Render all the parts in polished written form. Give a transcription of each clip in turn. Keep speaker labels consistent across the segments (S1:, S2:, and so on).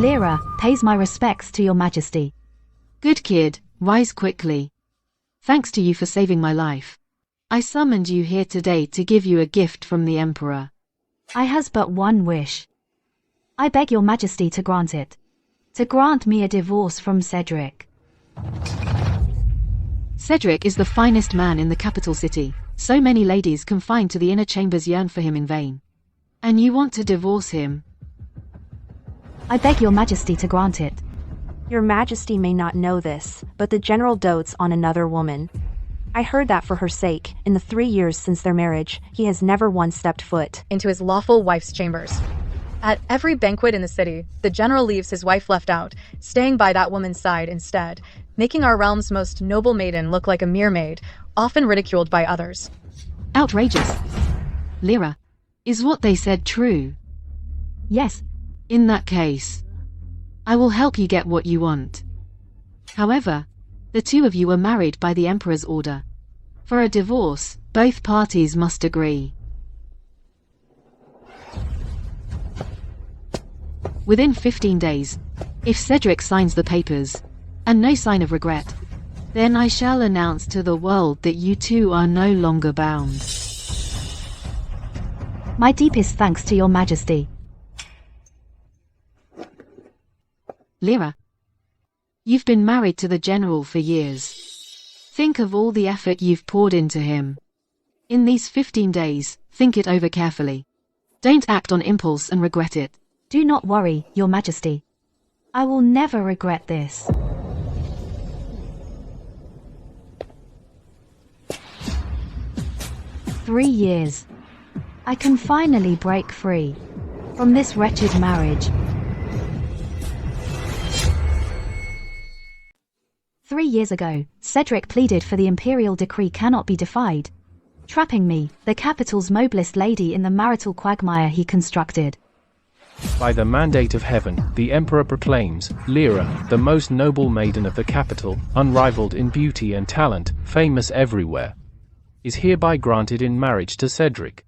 S1: Lyra pays my respects to your majesty.
S2: Good kid, rise quickly. Thanks to you for saving my life. I summoned you here today to give you a gift from the Emperor.
S1: I has but one wish. I beg your majesty to grant it. To grant me a divorce from Cedric.
S2: Cedric is the finest man in the capital city. So many ladies confined to the inner chambers yearn for him in vain. And you want to divorce him?
S1: I beg your majesty to grant it.
S3: Your majesty may not know this, but the general dotes on another woman. I heard that for her sake, in the 3 years since their marriage, he has never once stepped foot
S4: into his lawful wife's chambers. At every banquet in the city, the general leaves his wife left out, staying by that woman's side instead, making our realm's most noble maiden look like a mere maid, often ridiculed by others.
S2: Outrageous. Lyra, is what they said true?
S1: Yes.
S2: In that case, I will help you get what you want. However, the two of you were married by the Emperor's order. For a divorce, both parties must agree. Within 15 days, if Cedric signs the papers, and no sign of regret, then I shall announce to the world that you two are no longer bound.
S1: My deepest thanks to your majesty.
S2: Lyra, you've been married to the general for years. Think of all the effort you've poured into him. In these 15 days, think it over carefully. Don't act on impulse and regret it.
S1: Do not worry, your majesty. I will never regret this. "3 years. I can finally break free from this wretched marriage. 3 years ago, Cedric pleaded for the imperial decree cannot be defied, trapping me, the capital's noblest lady, in the marital quagmire he constructed.
S5: By the mandate of heaven, the Emperor proclaims, Lyra, the most noble maiden of the capital, unrivaled in beauty and talent, famous everywhere, is hereby granted in marriage to Cedric.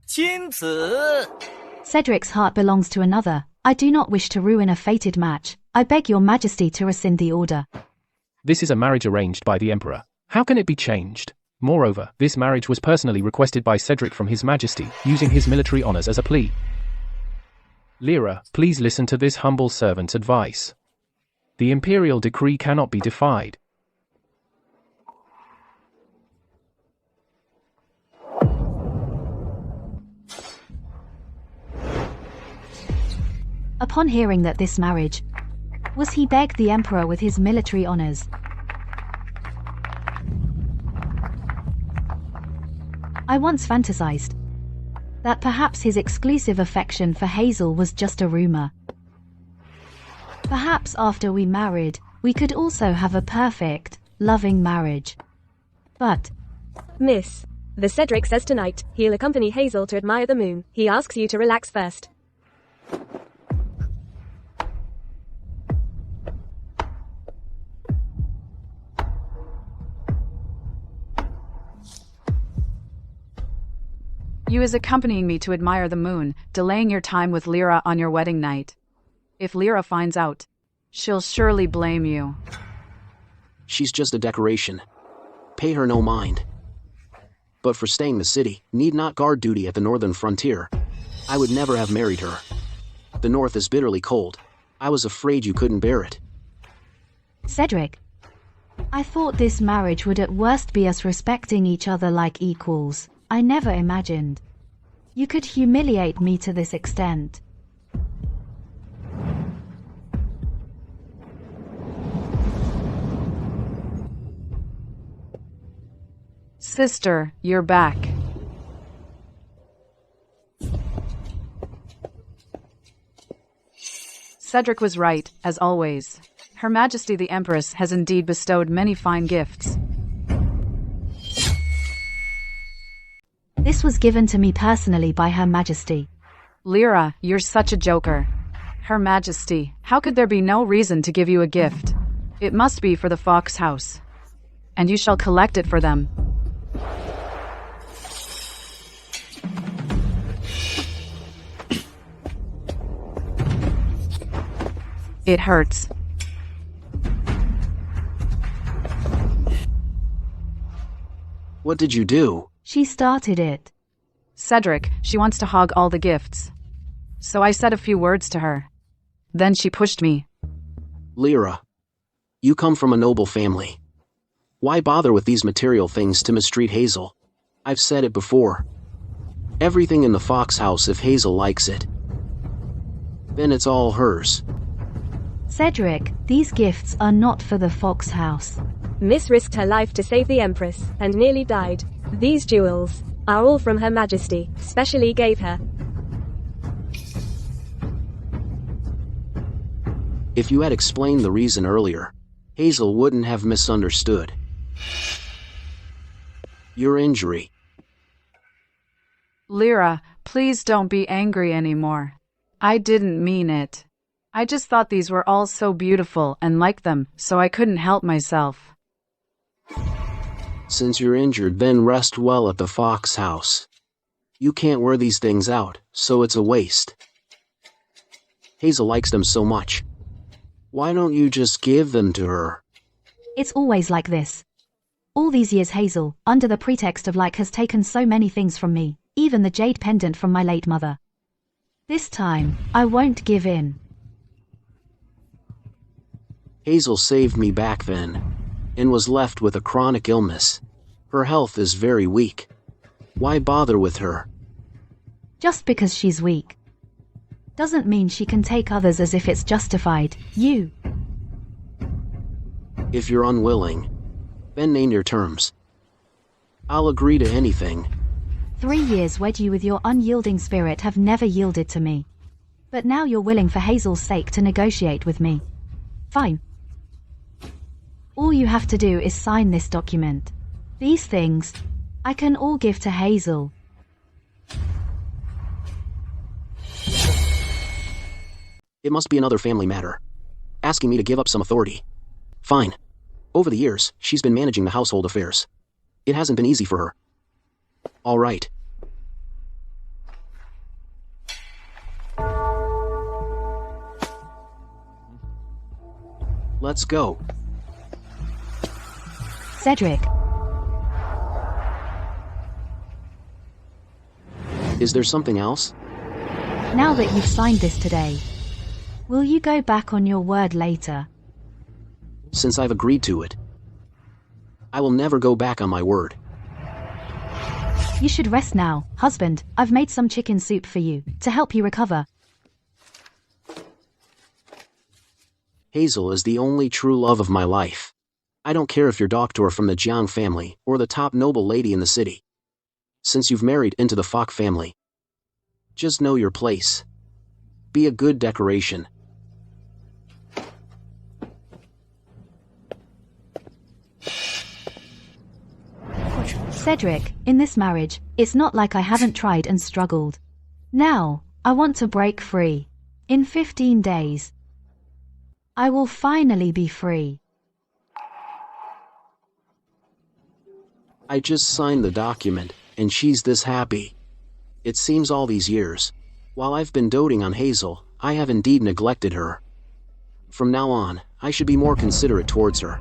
S1: Cedric's heart belongs to another. I do not wish to ruin a fated match. I beg your majesty to rescind the order.
S5: This is a marriage arranged by the Emperor. How can it be changed? Moreover, this marriage was personally requested by Cedric from His Majesty, using his military honors as a plea. Lyra, please listen to this humble servant's advice. The imperial decree cannot be defied.
S1: Upon hearing that this marriage was, he begged the emperor with his military honors. I once fantasized that perhaps his exclusive affection for Hazel was just a rumor. Perhaps after we married, we could also have a perfect, loving marriage. But,
S6: Miss, the Cedric says tonight he'll accompany Hazel to admire the moon. He asks you to relax first.
S7: You is accompanying me to admire the moon, delaying your time with Lyra on your wedding night. If Lyra finds out, she'll surely blame you.
S8: She's just a decoration. Pay her no mind. But for staying the city, need not guard duty at the northern frontier. I would never have married her. The north is bitterly cold. I was afraid you couldn't bear it.
S1: Cedric, I thought this marriage would at worst be us respecting each other like equals. I never imagined you could humiliate me to this extent.
S7: Sister, you're back. Cedric was right, as always. Her Majesty the Empress has indeed bestowed many fine gifts.
S1: This was given to me personally by Her Majesty.
S7: Lyra, you're such a joker. Her Majesty, how could there be no reason to give you a gift? It must be for the Fox House. And you shall collect it for them. It hurts.
S8: What did you do?
S1: She started it.
S7: Cedric, she wants to hog all the gifts. So I said a few words to her. Then she pushed me.
S8: Lyra, you come from a noble family. Why bother with these material things to mistreat Hazel? I've said it before. Everything in the Fox house if Hazel likes it. Then it's all hers.
S1: Cedric, these gifts are not for the Fox house.
S6: Miss risked her life to save the Empress, and nearly died. These jewels are all from Her Majesty, specially gave her.
S8: If you had explained the reason earlier, Hazel wouldn't have misunderstood. Your injury.
S7: Lyra, please don't be angry anymore. I didn't mean it. I just thought these were all so beautiful and liked them, so I couldn't help myself.
S8: Since you're injured, then rest well at the Fox house. You can't wear these things out, so it's a waste. Hazel likes them so much. Why don't you just give them to her?
S1: It's always like this. All these years Hazel, under the pretext of has taken so many things from me, even the jade pendant from my late mother. This time, I won't give in.
S8: Hazel saved me back then, and was left with a chronic illness. Her health is very weak. Why bother with her?
S1: Just because she's weak doesn't mean she can take others as if it's justified. You.
S8: If you're unwilling, then name your terms. I'll agree to anything.
S1: 3 years wed you with your unyielding spirit have never yielded to me. But now you're willing for Hazel's sake to negotiate with me. Fine. All you have to do is sign this document. These things, I can all give to Hazel.
S8: It must be another family matter. Asking me to give up some authority. Fine. Over the years, she's been managing the household affairs. It hasn't been easy for her. All right. Let's go.
S1: Cedric.
S8: Is there something else?
S1: Now that you've signed this today, will you go back on your word later?
S8: Since I've agreed to it, I will never go back on my word.
S1: You should rest now, husband. I've made some chicken soup for you, to help you recover.
S8: Hazel is the only true love of my life. I don't care if you're doctor from the Jiang family or the top noble lady in the city. Since you've married into the Fox family, just know your place. Be a good decoration.
S1: Cedric, in this marriage, it's not like I haven't tried and struggled. Now, I want to break free. In 15 days, I will finally be free.
S8: I just signed the document, and she's this happy. It seems all these years, while I've been doting on Hazel, I have indeed neglected her. From now on, I should be more considerate towards her.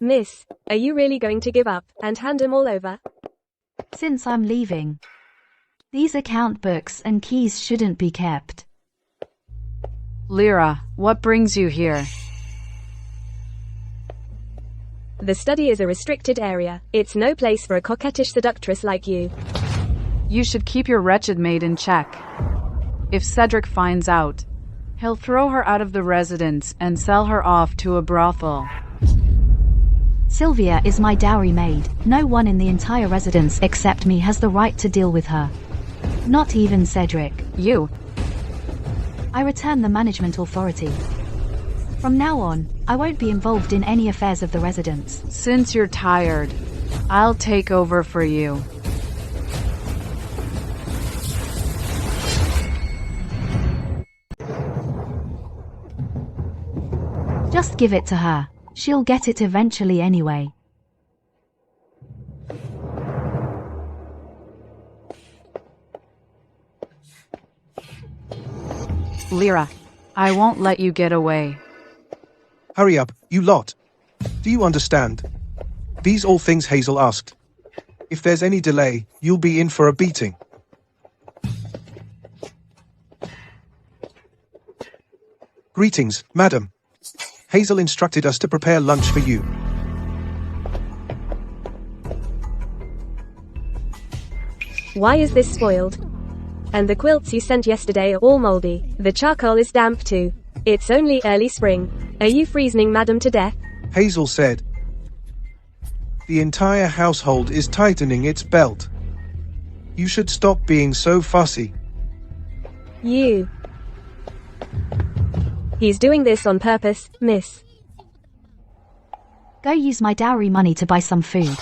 S6: Miss, are you really going to give up and hand him all over?
S1: Since I'm leaving, these account books and keys shouldn't be kept.
S7: Lyra, what brings you here?
S6: The study is a restricted area. It's no place for a coquettish seductress like you.
S7: You should keep your wretched maid in check. If Cedric finds out, he'll throw her out of the residence and sell her off to a brothel.
S1: Sylvia is my dowry maid. No one in the entire residence except me has the right to deal with her. Not even Cedric.
S7: You.
S1: I return the management authority. From now on, I won't be involved in any affairs of the residence.
S7: Since you're tired, I'll take over for you.
S1: Just give it to her. She'll get it eventually anyway.
S7: Lyra, I won't let you get away.
S9: Hurry up, you lot. Do you understand? These all things Hazel asked. If there's any delay, you'll be in for a beating. Greetings, madam. Hazel instructed us to prepare lunch for you.
S6: Why is this spoiled? And the quilts you sent yesterday are all moldy. The charcoal is damp too. It's only early spring. Are you freezing madam to death?
S9: Hazel said. The entire household is tightening its belt. You should stop being so fussy.
S6: You. He's doing this on purpose, miss.
S1: Go use my dowry money to buy some food.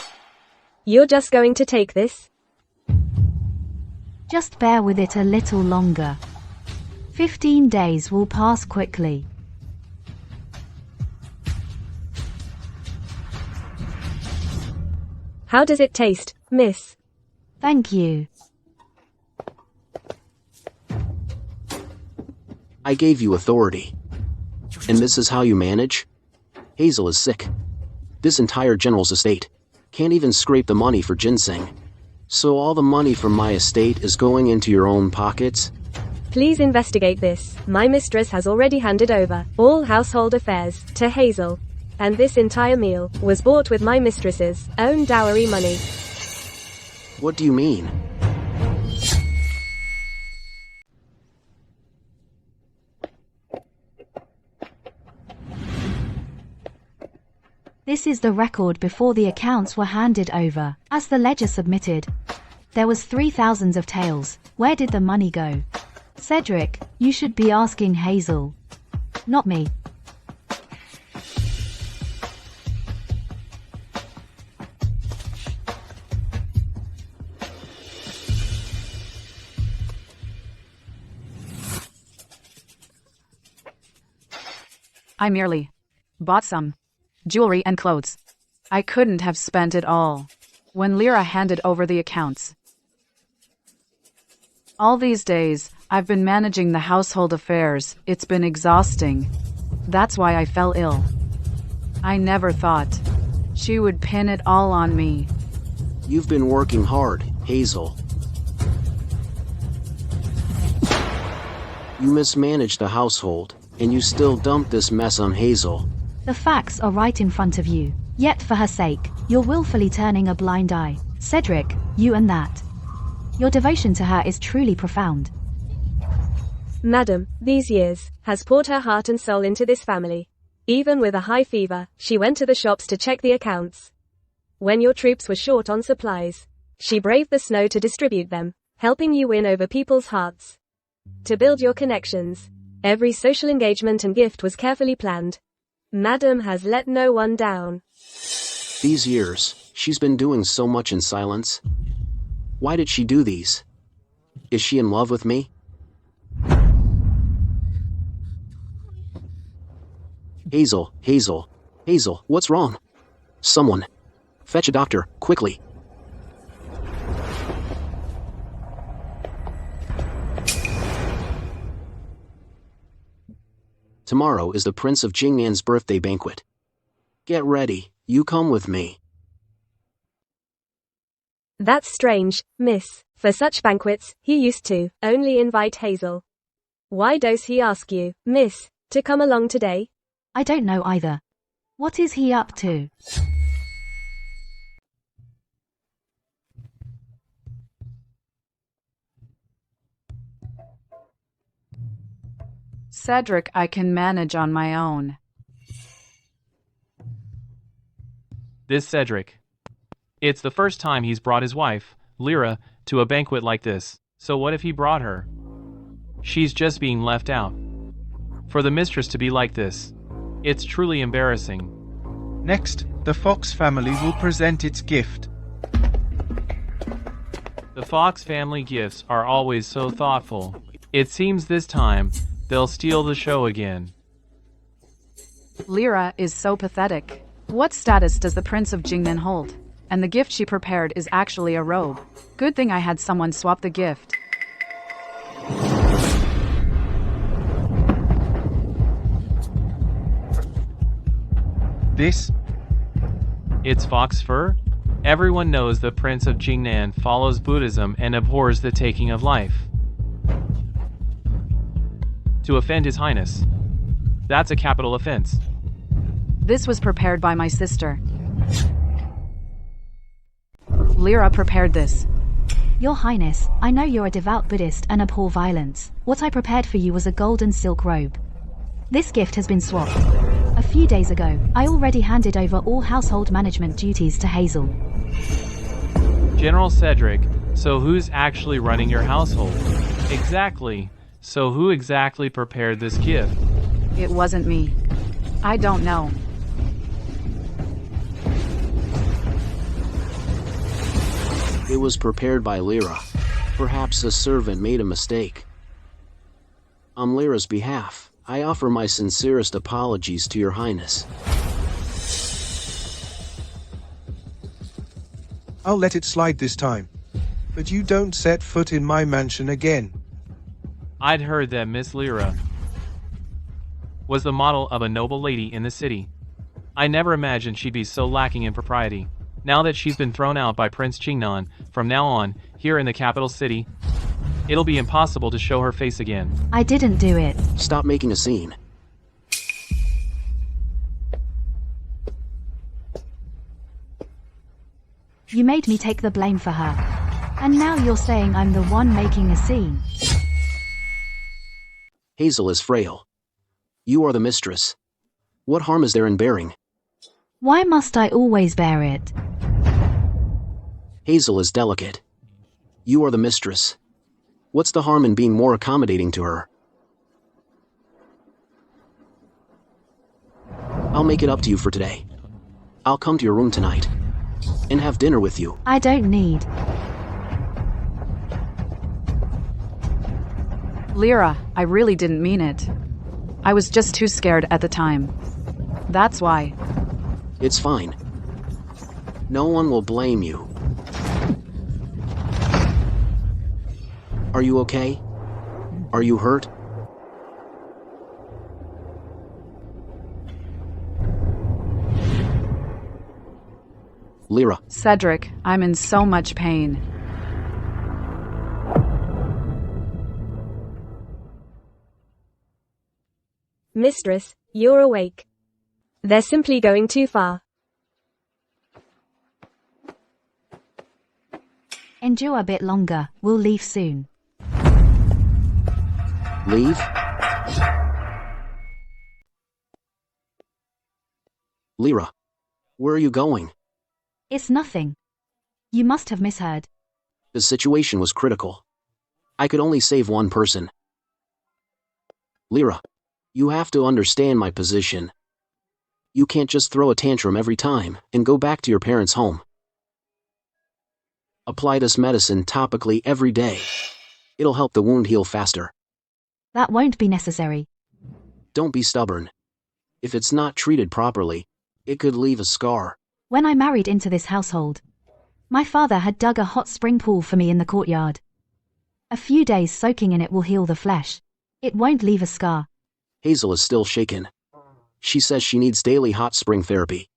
S6: You're just going to take this?
S1: Just bear with it a little longer. 15 days will pass quickly.
S6: How does it taste, miss?
S1: Thank you.
S8: I gave you authority. And this is how you manage? Hazel is sick. This entire general's estate can't even scrape the money for ginseng. So all the money from my estate is going into your own pockets?
S6: Please investigate this. My mistress has already handed over all household affairs to Hazel. And this entire meal was bought with my mistress's own dowry money.
S8: What do you mean?
S1: This is the record before the accounts were handed over. As the ledger submitted, there was 3,000 of tails. Where did the money go? Cedric, you should be asking Hazel. Not me.
S7: I merely bought some jewelry and clothes. I couldn't have spent it all. When Lyra handed over the accounts. All these days, I've been managing the household affairs. It's been exhausting. That's why I fell ill. I never thought she would pin it all on me.
S8: You've been working hard, Hazel. You mismanaged the household, and you still dumped this mess on Hazel.
S1: The facts are right in front of you. Yet for her sake, you're willfully turning a blind eye. Cedric, you and that. Your devotion to her is truly profound.
S6: Madam, these years, has poured her heart and soul into this family. Even with a high fever, she went to the shops to check the accounts. When your troops were short on supplies, she braved the snow to distribute them, helping you win over people's hearts. To build your connections, every social engagement and gift was carefully planned. Madam has let no one down.
S8: These years, she's been doing so much in silence. Why did she do these? Is she in love with me? Hazel, what's wrong? Someone. Fetch a doctor, quickly. Tomorrow is the Prince of Jingnan's birthday banquet. Get ready, you come with me.
S6: That's strange, miss. For such banquets, he used to only invite Hazel. Why does he ask you, miss, to come along today?
S1: I don't know either. What is he up to?
S7: Cedric, I can manage on my own.
S5: This Cedric. It's the first time he's brought his wife, Lyra, to a banquet like this. So what if he brought her? She's just being left out. For the mistress to be like this, it's truly embarrassing.
S9: Next, the Fox family will present its gift.
S5: The Fox family gifts are always so thoughtful. It seems this time, they'll steal the show again.
S7: Lyra is so pathetic. What status does the Prince of Jingnan hold? And the gift she prepared is actually a robe. Good thing I had someone swap the gift.
S5: this?
S10: It's fox fur? Everyone knows the Prince of Jingnan follows Buddhism and abhors the taking of life. To offend His Highness. That's a capital offense.
S7: This was prepared by my sister. Lyra prepared this.
S1: Your Highness, I know you're a devout Buddhist and abhor violence. What I prepared for you was a golden silk robe. This gift has been swapped. A few days ago, I already handed over all household management duties to Hazel.
S10: General Cedric, so who's actually running your household? Exactly. So who exactly prepared this gift?
S7: It wasn't me. I don't know.
S8: It was prepared by Lyra. Perhaps a servant made a mistake. On Lyra's behalf, I offer my sincerest apologies to your Highness.
S9: I'll let it slide this time. But you don't set foot in my mansion again.
S10: I'd heard that Miss Lyra was the model of a noble lady in the city. I never imagined she'd be so lacking in propriety. Now that she's been thrown out by Prince Jingnan, from now on, here in the capital city, it'll be impossible to show her face again.
S1: I didn't do it.
S8: Stop making a scene.
S1: You made me take the blame for her. And now you're saying I'm the one making a scene.
S8: Hazel is frail. You are the mistress. What harm is there in bearing?
S1: Why must I always bear it?
S8: Hazel is delicate. You are the mistress. What's the harm in being more accommodating to her? I'll make it up to you for today. I'll come to your room tonight and have dinner with you.
S1: I don't need.
S7: Lyra, I really didn't mean it. I was just too scared at the time. That's why.
S8: It's fine. No one will blame you. Are you okay? Are you hurt? Lyra.
S7: Cedric, I'm in so much pain.
S6: Mistress, you're awake. They're simply going too far.
S1: Endure a bit longer, we'll leave soon.
S8: Leave? Lyra, where are you going?
S1: It's nothing. You must have misheard.
S8: The situation was critical. I could only save one person. Lyra, you have to understand my position. You can't just throw a tantrum every time and go back to your parents' home. Apply this medicine topically every day. It'll help the wound heal faster.
S1: That won't be necessary.
S8: Don't be stubborn. If it's not treated properly, it could leave a scar.
S1: When I married into this household, my father had dug a hot spring pool for me in the courtyard. A few days soaking in it will heal the flesh. It won't leave a scar.
S8: Hazel is still shaken. She says she needs daily hot spring therapy.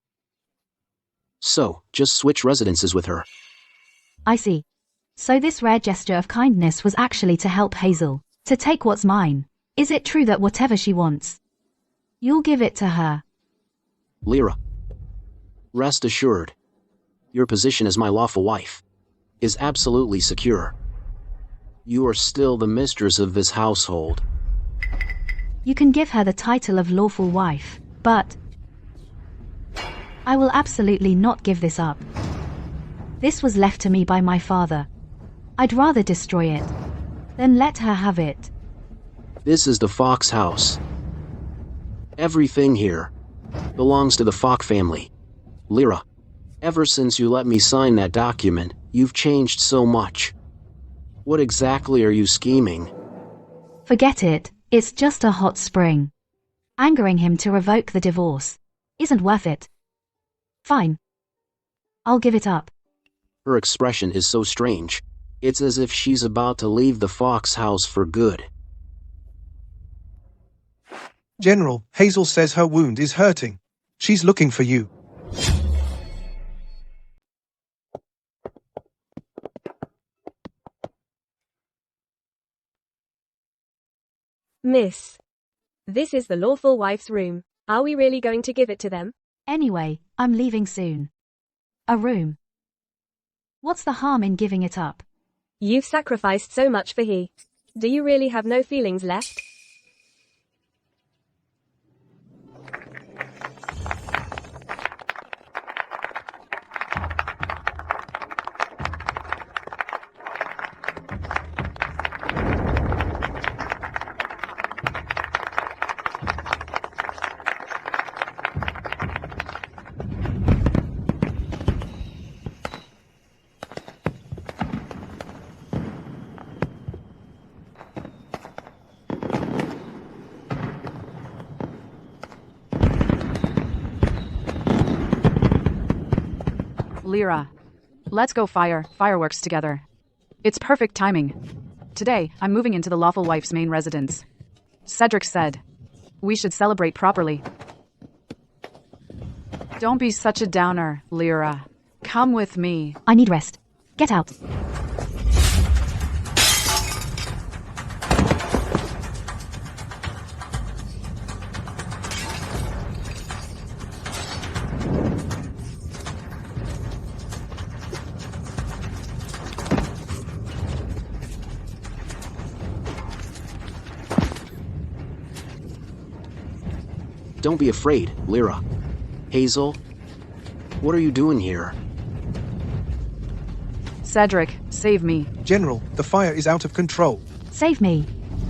S8: So, just switch residences with her.
S1: I see. So this rare gesture of kindness was actually to help Hazel, to take what's mine. Is it true that whatever she wants, you'll give it to her?
S8: Lyra, rest assured, your position as my lawful wife is absolutely secure. You are still the mistress of this household.
S1: You can give her the title of lawful wife, but I will absolutely not give this up. This was left to me by my father. I'd rather destroy it than let her have it.
S8: This is the Fox house. Everything here belongs to the Fox family. Lyra, ever since you let me sign that document, you've changed so much. What exactly are you scheming?
S1: Forget it, it's just a hot spring. Angering him to revoke the divorce isn't worth it. Fine. I'll give it up.
S8: Her expression is so strange. It's as if she's about to leave the Fox house for good.
S9: General, Hazel says her wound is hurting. She's looking for you.
S6: Miss. This is the lawful wife's room. Are we really going to give it to them?
S1: Anyway, I'm leaving soon. A room. What's the harm in giving it up?
S6: You've sacrificed so much for he. Do you really have no feelings left?
S7: Lyra, let's go fireworks together. It's perfect timing. Today, I'm moving into the lawful wife's main residence. Cedric said, we should celebrate properly. Don't be such a downer, Lyra. Come with me.
S1: I need rest. Get out.
S8: Don't be afraid, Lyra. Hazel, what are you doing here?
S7: Cedric, save me.
S9: General, the fire is out of control.
S1: Save me.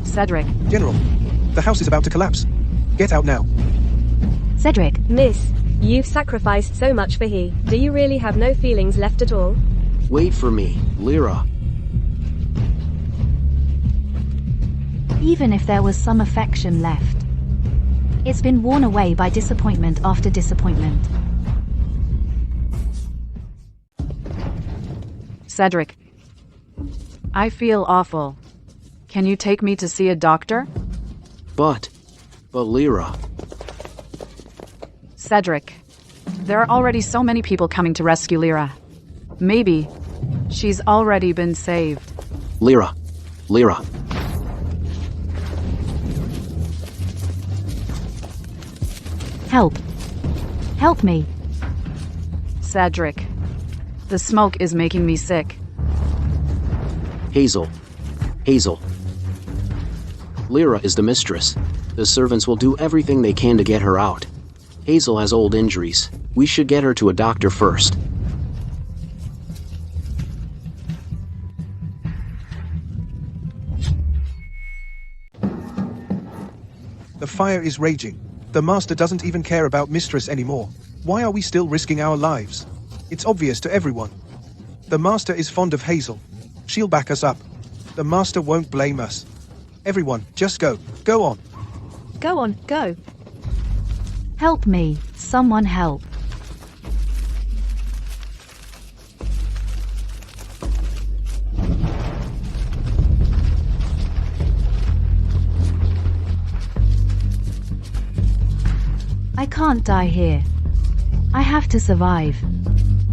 S7: Cedric.
S9: General, the house is about to collapse. Get out now.
S1: Cedric.
S6: Miss, you've sacrificed so much for he. Do you really have no feelings left at all?
S8: Wait for me, Lyra.
S1: Even if there was some affection left, it's been worn away by disappointment after disappointment.
S7: Cedric. I feel awful. Can you take me to see a doctor?
S8: But Lyra.
S7: Cedric. There are already so many people coming to rescue Lyra. Maybe she's already been saved.
S8: Lyra.
S1: Help. Help me.
S7: Cedric. The smoke is making me sick.
S8: Hazel. Lyra is the mistress. The servants will do everything they can to get her out. Hazel has old injuries. We should get her to a doctor first.
S9: The fire is raging. The master doesn't even care about mistress anymore. Why are we still risking our lives? It's obvious to everyone. The master is fond of Hazel. She'll back us up. The master won't blame us. Everyone, just go. Go on.
S6: Go on, go.
S1: Help me. Someone help. I can't die here. I have to survive.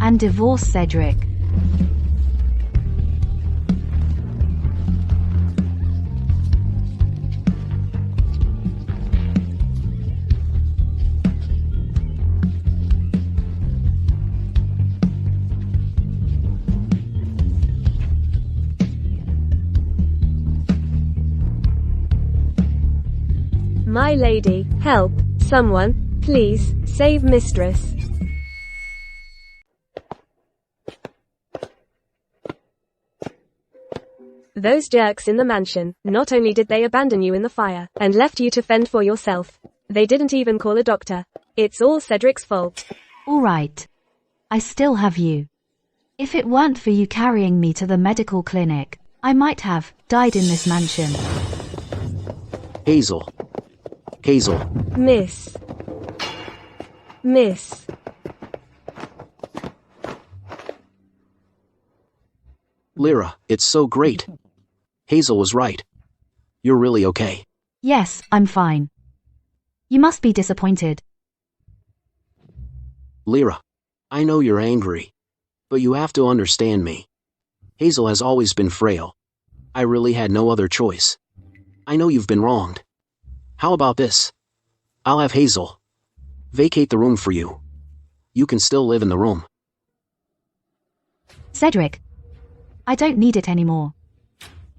S1: And divorce Cedric.
S6: My lady, help. Someone, please, save mistress. Those jerks in the mansion, not only did they abandon you in the fire, and left you to fend for yourself, they didn't even call a doctor. It's all Cedric's fault.
S1: All right. I still have you. If it weren't for you carrying me to the medical clinic, I might have died in this mansion.
S8: Hazel.
S6: Miss.
S8: Lyra, it's so great. Hazel was right. You're really okay.
S1: Yes, I'm fine. You must be disappointed.
S8: Lyra, I know you're angry, but you have to understand me. Hazel has always been frail. I really had no other choice. I know you've been wronged. How about this? I'll have Hazel vacate the room for you. You can still live in the room.
S1: Cedric. I don't need it anymore.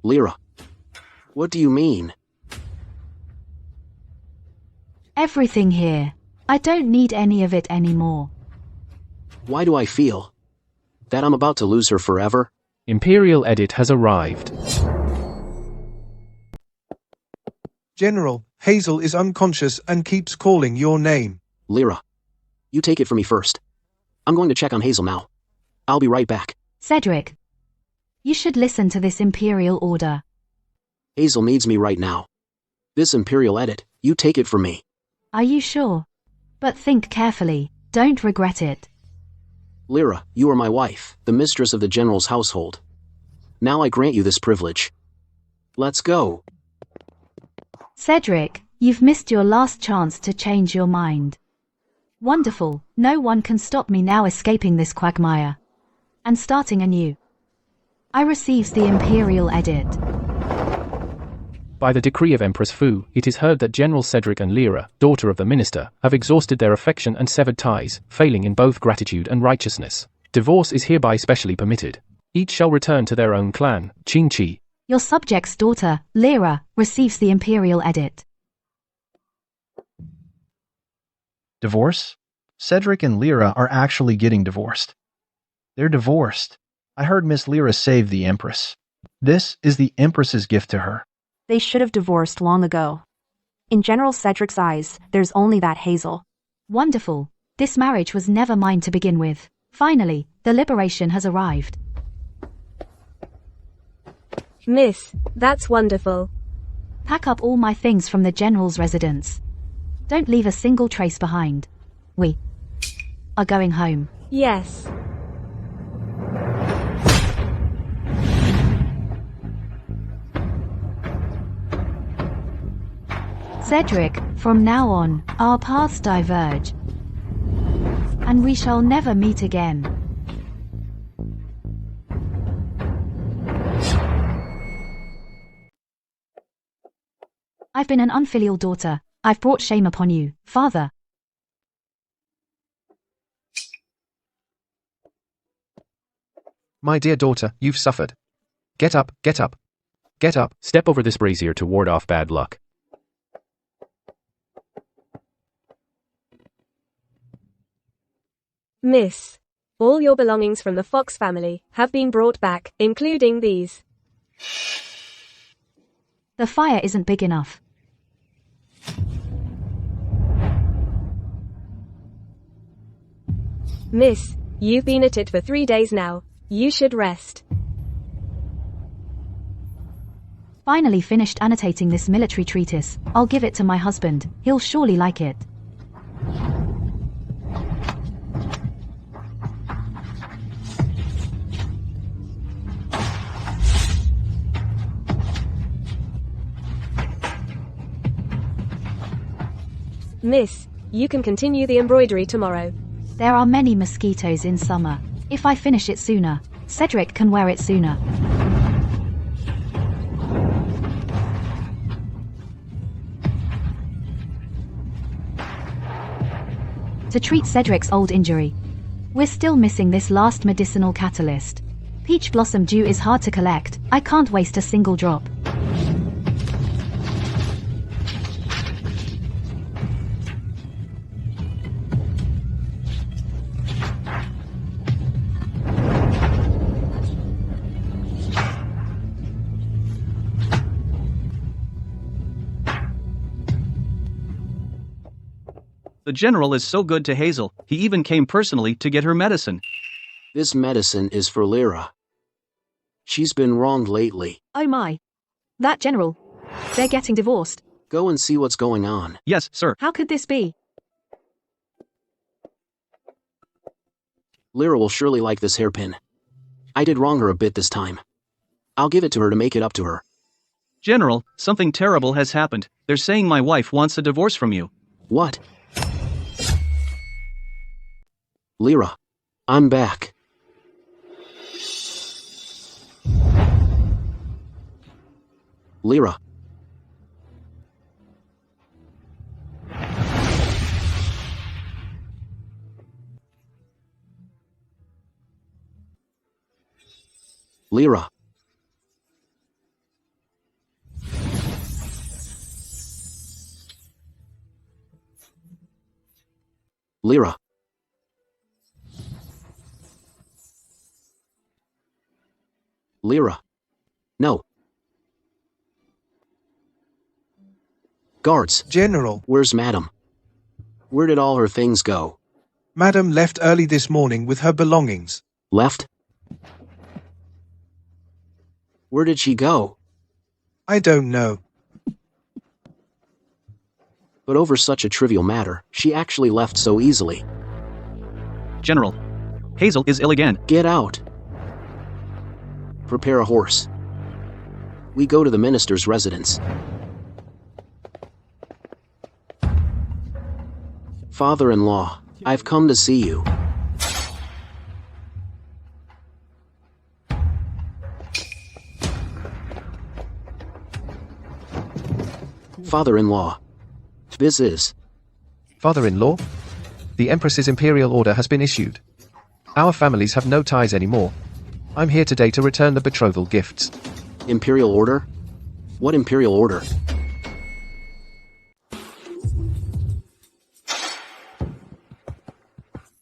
S8: Lyra, what do you mean?
S1: Everything here. I don't need any of it anymore.
S8: Why do I feel that I'm about to lose her forever?
S5: Imperial Edit has arrived.
S9: General, Hazel is unconscious and keeps calling your name.
S8: Lyra, you take it from me first. I'm going to check on Hazel now. I'll be right back.
S1: Cedric. You should listen to this Imperial order.
S8: Hazel needs me right now. This Imperial Edit, you take it from me.
S1: Are you sure? But think carefully. Don't regret it.
S8: Lyra, you are my wife, the mistress of the General's household. Now I grant you this privilege. Let's go.
S1: Cedric, you've missed your last chance to change your mind. Wonderful, no one can stop me now escaping this quagmire. And starting anew. I receives the Imperial Edit.
S5: By the decree of Empress Fu, it is heard that General Cedric and Lyra, daughter of the minister, have exhausted their affection and severed ties, failing in both gratitude and righteousness. Divorce is hereby specially permitted. Each shall return to their own clan, Qingqi.
S1: Your subject's daughter, Lyra, receives the Imperial Edit.
S11: Divorce? Cedric and Lyra are actually getting divorced. They're divorced. I heard Miss Lyra save the Empress. This is the Empress's gift to her.
S3: They should have divorced long ago. In General Cedric's eyes, there's only that Hazel.
S1: Wonderful. This marriage was never mine to begin with. Finally, the liberation has arrived.
S6: Miss, that's wonderful.
S1: Pack up all my things from the General's residence. Don't leave a single trace behind. We are going home.
S6: Yes.
S1: Cedric, from now on, our paths diverge. And we shall never meet again. I've been an unfilial daughter. I've brought shame upon you, father.
S12: My dear daughter, you've suffered. Get up, get up. Get up.
S5: Step over this brazier to ward off bad luck.
S6: Miss, all your belongings from the Fox family have been brought back, including these.
S1: The fire isn't big enough.
S6: Miss, you've been at it for 3 days now. You should rest.
S1: Finally finished annotating this military treatise. I'll give it to my husband. He'll surely like it.
S6: Miss, you can continue the embroidery tomorrow.
S1: There are many mosquitoes in summer. If I finish it sooner, Cedric can wear it sooner. To treat Cedric's old injury. We're still missing this last medicinal catalyst. Peach blossom dew is hard to collect. I can't waste a single drop.
S13: The General is so good to Hazel, he even came personally to get her medicine.
S8: This medicine is for Lyra. She's been wronged lately.
S4: Oh my. That General. They're getting divorced.
S8: Go and see what's going on.
S13: Yes, sir.
S4: How could this be?
S8: Lyra will surely like this hairpin. I did wrong her a bit this time. I'll give it to her to make it up to her.
S13: General, something terrible has happened. They're saying my wife wants a divorce from you.
S8: What? Lyra, I'm back. Lyra. Lyra. Lyra. Lyra. No. Guards.
S9: General.
S8: Where's Madam? Where did all her things go?
S9: Madam left early this morning with her belongings.
S8: Left? Where did she go?
S9: I don't know.
S8: But over such a trivial matter, she actually left so easily.
S13: General. Hazel is ill again.
S8: Get out. Prepare a horse. We go to the minister's residence. Father-in-law, I've come to see you. Father-in-law. This is...
S12: Father-in-law? The Empress's imperial order has been issued. Our families have no ties anymore. I'm here today to return the betrothal gifts.
S8: Imperial order? What imperial order?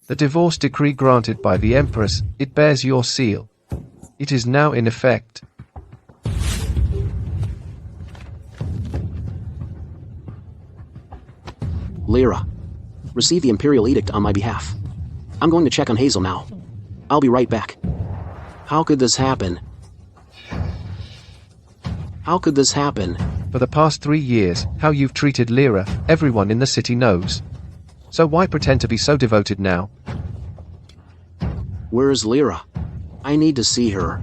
S12: The divorce decree granted by the Empress, it bears your seal. It is now in effect.
S8: Lyra. Receive the imperial edict on my behalf. I'm going to check on Hazel now. I'll be right back. How could this happen? How could this happen?
S12: For the past 3 years, how you've treated Lyra, everyone in the city knows. So why pretend to be so devoted now?
S8: Where is Lyra? I need to see her.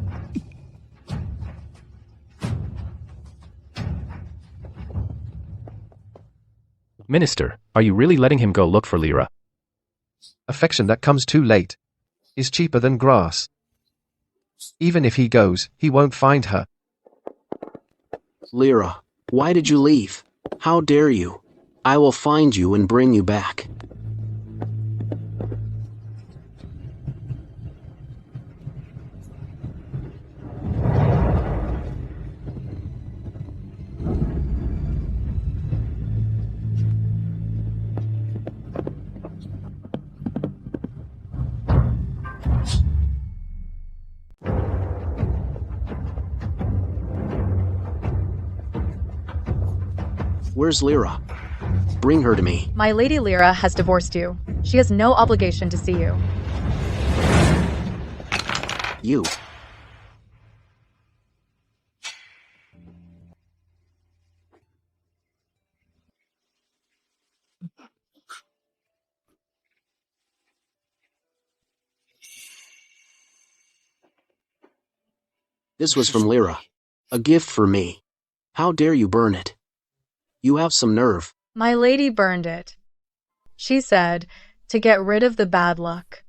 S5: Minister, are you really letting him go look for Lyra?
S12: Affection that comes too late is cheaper than grass. Even if he goes, he won't find her.
S8: Lyra, why did you leave? How dare you? I will find you and bring you back. Where's Lyra? Bring her to me.
S4: My lady Lyra has divorced you. She has no obligation to see you.
S8: You. This was from Lyra. A gift for me. How dare you burn it? You have some nerve.
S4: My lady burned it. She said, to get rid of the bad luck.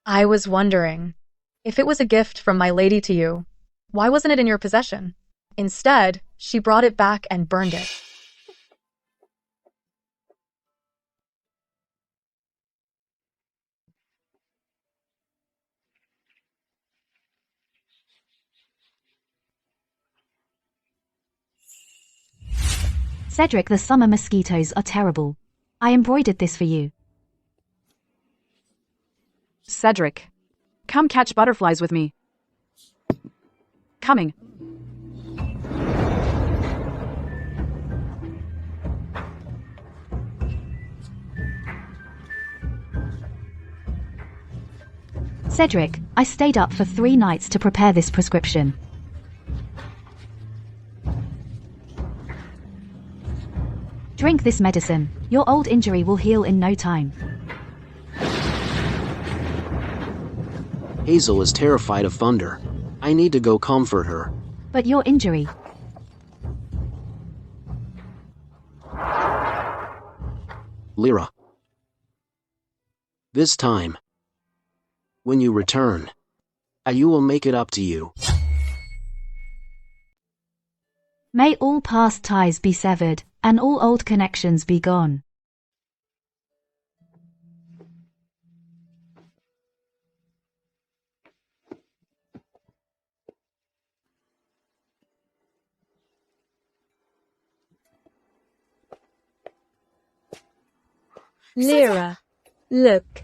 S4: I was wondering, if it was a gift from my lady to you, why wasn't it in your possession? Instead, she brought it back and burned it.
S1: Cedric, the summer mosquitoes are terrible. I embroidered this for you.
S7: Cedric, come catch butterflies with me. Coming.
S1: Cedric, I stayed up for 3 nights to prepare this prescription. Drink this medicine. Your old injury will heal in no time.
S8: Hazel is terrified of thunder. I need to go comfort her.
S1: But your injury...
S8: Lyra. This time, When you return, you will make it up to you.
S1: May all past ties be severed, and all old connections be gone.
S6: Lyra, look.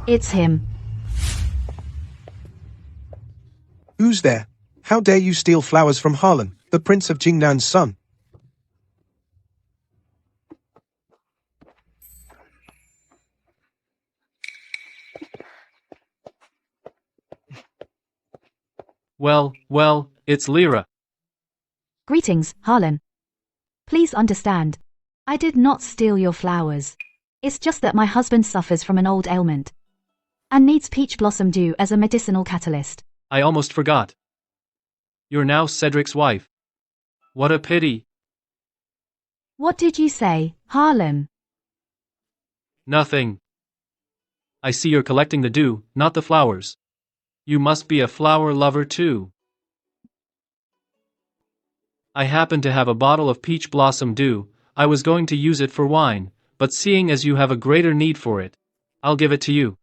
S1: It's him.
S9: Who's there? How dare you steal flowers from Harlan, the Prince of Jingnan's son?
S10: Well, it's Lyra.
S1: Greetings, Harlan. Please understand. I did not steal your flowers. It's just that my husband suffers from an old ailment and needs peach blossom dew as a medicinal catalyst.
S10: I almost forgot. You're now Cedric's wife. What a pity.
S1: What did you say, Harlan?
S10: Nothing. I see you're collecting the dew, not the flowers. You must be a flower lover too. I happen to have a bottle of peach blossom dew. I was going to use it for wine, but seeing as you have a greater need for it, I'll give it to you.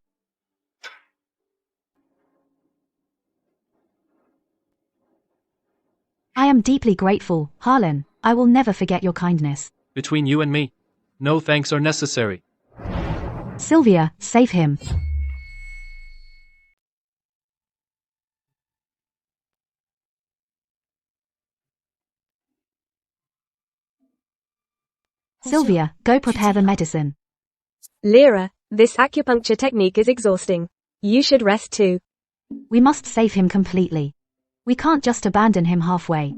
S1: I am deeply grateful, Harlan. I will never forget your kindness.
S10: Between you and me, no thanks are necessary.
S1: Sylvia, save him. Sylvia, go prepare the medicine.
S6: Lyra, this acupuncture technique is exhausting. You should rest too.
S1: We must save him completely. We can't just abandon him halfway.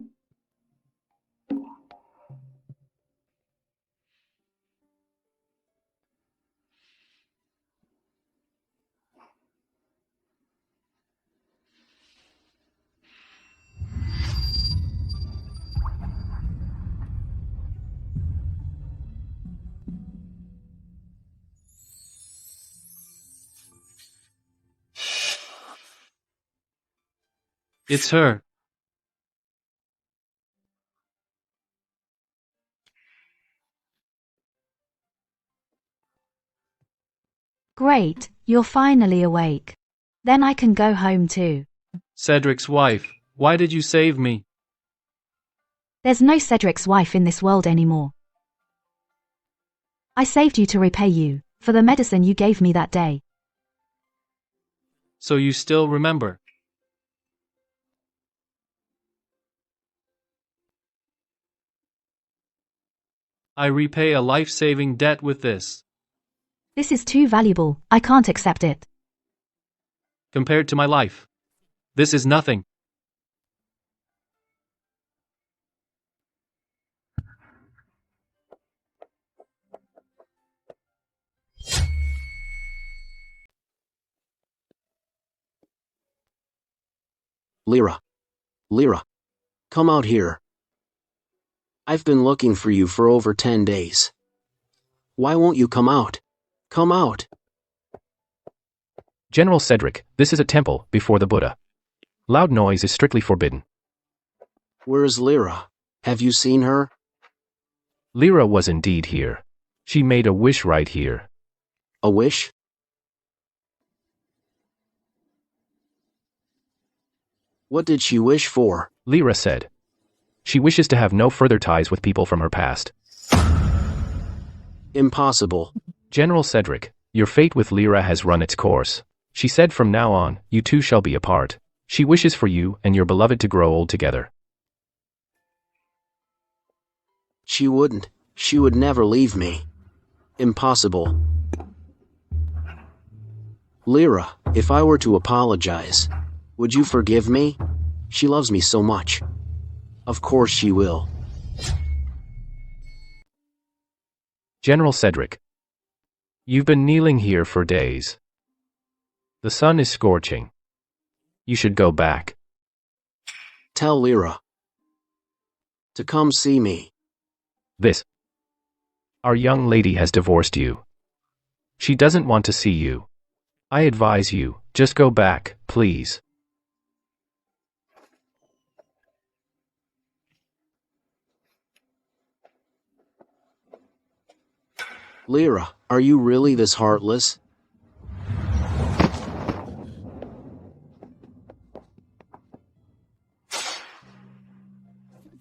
S10: It's her.
S1: Great, you're finally awake. Then I can go home too.
S10: Cedric's wife, why did you save me?
S1: There's no Cedric's wife in this world anymore. I saved you to repay you, for the medicine you gave me that day.
S10: So you still remember? I repay a life-saving debt with this.
S1: This is too valuable, I can't accept it.
S10: Compared to my life, this is nothing.
S8: Lyra, come out here. I've been looking for you for over 10 days. Why won't you come out? Come out.
S5: General Cedric, this is a temple before the Buddha. Loud noise is strictly forbidden.
S8: Where is Lyra? Have you seen her?
S5: Lyra was indeed here. She made a wish right here.
S8: A wish? What did she wish for?
S5: Lyra said. She wishes to have no further ties with people from her past.
S8: Impossible.
S5: General Cedric, your fate with Lyra has run its course. She said from now on, you two shall be apart. She wishes for you and your beloved to grow old together.
S8: She wouldn't. She would never leave me. Impossible. Lyra, if I were to apologize, would you forgive me? She loves me so much. Of course she will.
S5: General Cedric, you've been kneeling here for days. The sun is scorching. You should go back.
S8: Tell Lyra to come see me.
S5: This. Our young lady has divorced you. She doesn't want to see you. I advise you, just go back, please.
S8: Lyra, are you really this heartless?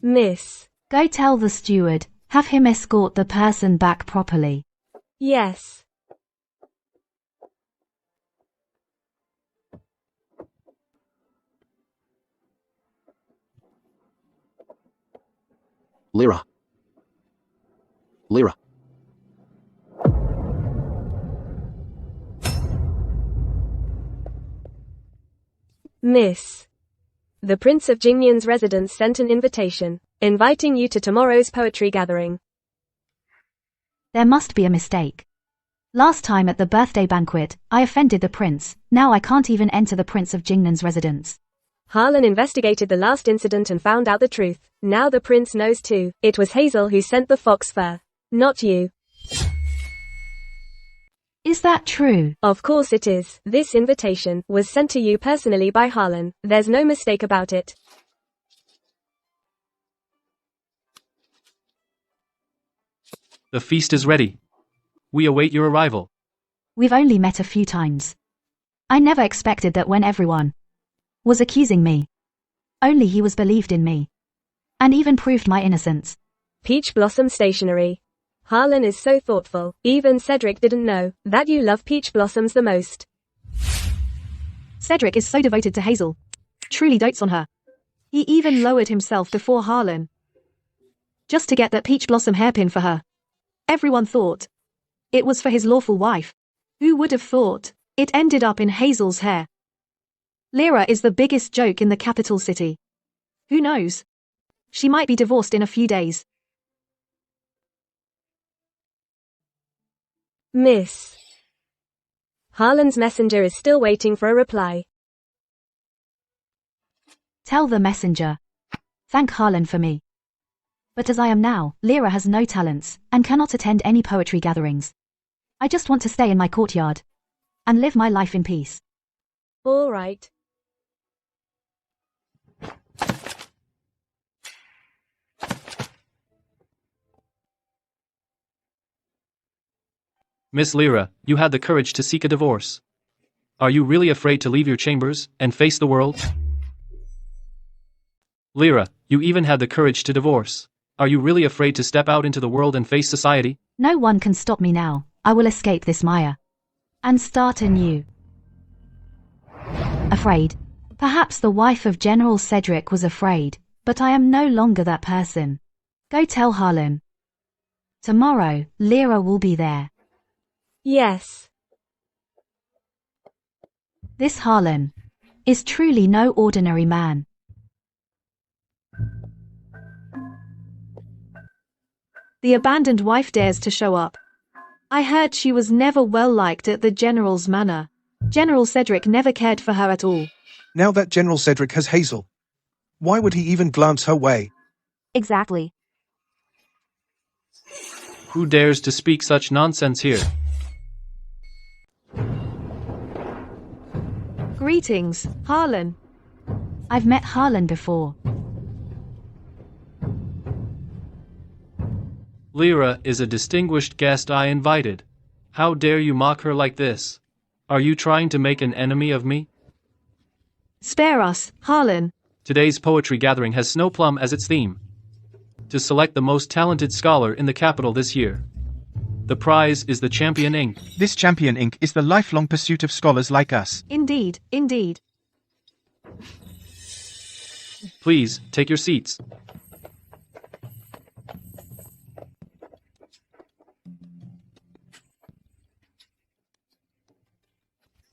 S6: Miss.
S1: Go tell the steward, have him escort the person back properly.
S6: Yes.
S8: Lyra. Lyra.
S6: Miss. The Prince of Jingnyan's residence sent an invitation, inviting you to tomorrow's poetry gathering.
S1: There must be a mistake. Last time at the birthday banquet, I offended the prince, now I can't even enter the Prince of Jingnyan's residence.
S6: Harlan investigated the last incident and found out the truth. Now the prince knows too. It was Hazel who sent the fox fur. Not you.
S1: Is that true?
S6: Of course it is. This invitation was sent to you personally by Harlan. There's no mistake about it.
S10: The feast is ready. We await your arrival.
S1: We've only met a few times. I never expected that when everyone was accusing me, only he was believed in me. And even proved my innocence.
S6: Peach Blossom Stationery. Harlan is so thoughtful. Even Cedric didn't know that you love peach blossoms the most.
S2: Cedric is so devoted to Hazel. Truly dotes on her. He even lowered himself before Harlan. Just to get that peach blossom hairpin for her. Everyone thought it was for his lawful wife. Who would have thought it ended up in Hazel's hair? Lyra is the biggest joke in the capital city. Who knows? She might be divorced in a few days.
S6: Miss. Harlan's messenger is still waiting for a reply.
S1: Tell the messenger. Thank Harlan for me. But as I am now, Lyra has no talents, and cannot attend any poetry gatherings. I just want to stay in my courtyard. And live my life in peace.
S6: All right.
S10: Miss Lyra, you had the courage to seek a divorce. Are you really afraid to leave your chambers and face the world? Lyra, you even had the courage to divorce. Are you really afraid to step out into the world and face society?
S1: No one can stop me now. I will escape this mire. And start anew. Afraid. Perhaps the wife of General Cedric was afraid, but I am no longer that person. Go tell Harlan. Tomorrow, Lyra will be there.
S6: Yes.
S1: This Harlan is truly no ordinary man.
S2: The abandoned wife dares to show up. I heard she was never well liked at the General's manor. General Cedric never cared for her at all.
S9: Now that General Cedric has Hazel, why would he even glance her way?
S3: Exactly.
S10: Who dares to speak such nonsense here?
S2: Greetings, Harlan.
S1: I've met Harlan before.
S10: Lyra is a distinguished guest I invited. How dare you mock her like this? Are you trying to make an enemy of me?
S2: Spare us, Harlan.
S10: Today's poetry gathering has Snow Plum as its theme. To select the most talented scholar in the capital this year. The prize is the champion ink.
S14: This champion ink is the lifelong pursuit of scholars like us.
S2: Indeed, indeed.
S10: Please, take your seats.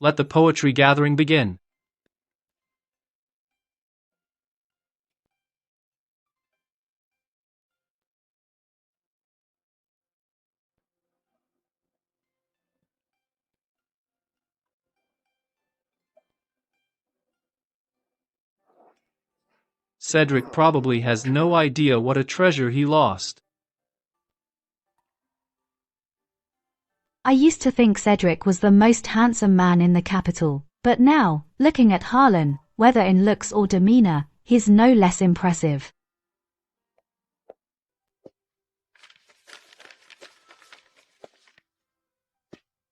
S10: Let the poetry gathering begin. Cedric probably has no idea what a treasure he lost.
S1: I used to think Cedric was the most handsome man in the capital, but now, looking at Harlan, whether in looks or demeanor, he's no less impressive.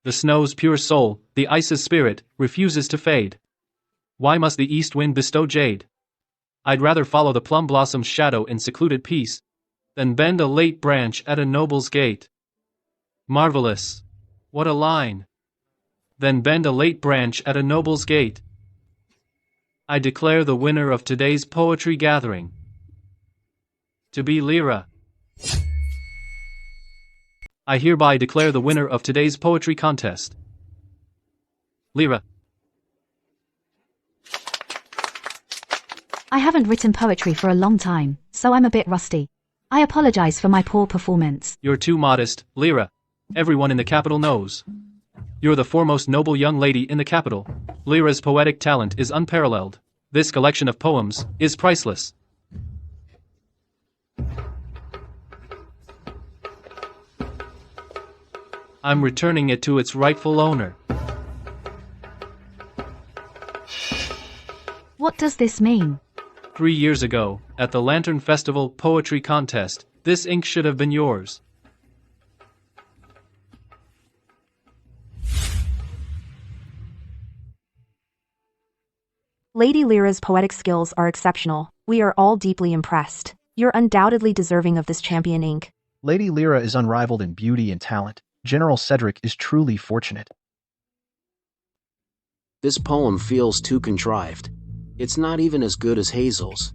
S10: The snow's pure soul, the ice's spirit, refuses to fade. Why must the east wind bestow jade? I'd rather follow the plum blossom's shadow in secluded peace than bend a late branch at a noble's gate. Marvelous. What a line. Then bend a late branch at a noble's gate. I declare the winner of today's poetry gathering to be Lyra. I hereby declare the winner of today's poetry contest, Lyra.
S1: I haven't written poetry for a long time, so I'm a bit rusty. I apologize for my poor performance.
S10: You're too modest, Lyra. Everyone in the capital knows. You're the foremost noble young lady in the capital. Lyra's poetic talent is unparalleled. This collection of poems is priceless. I'm returning it to its rightful owner.
S1: What does this mean?
S10: 3 years ago, at the Lantern Festival Poetry Contest, this ink should have been yours.
S3: Lady Lyra's poetic skills are exceptional. We are all deeply impressed. You're undoubtedly deserving of this champion ink.
S11: Lady Lyra is unrivaled in beauty and talent. General Cedric is truly fortunate.
S8: This poem feels too contrived. It's not even as good as Hazel's.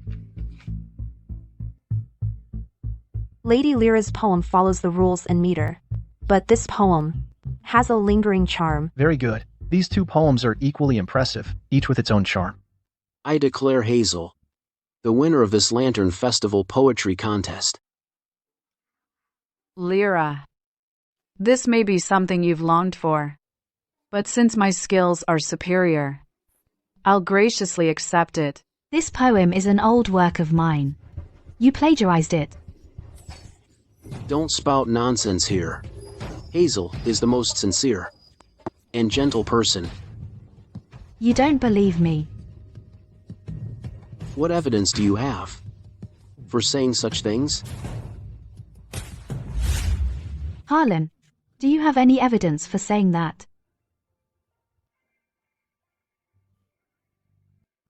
S3: Lady Lyra's poem follows the rules and meter. But this poem has a lingering charm.
S11: Very good. These two poems are equally impressive, each with its own charm.
S8: I declare Hazel the winner of this Lantern Festival Poetry Contest.
S7: Lyra. This may be something you've longed for. But since my skills are superior, I'll graciously accept it.
S1: This poem is an old work of mine. You plagiarized it.
S8: Don't spout nonsense here. Hazel is the most sincere and gentle person.
S1: You don't believe me.
S8: What evidence do you have for saying such things?
S1: Harlan, do you have any evidence for saying that?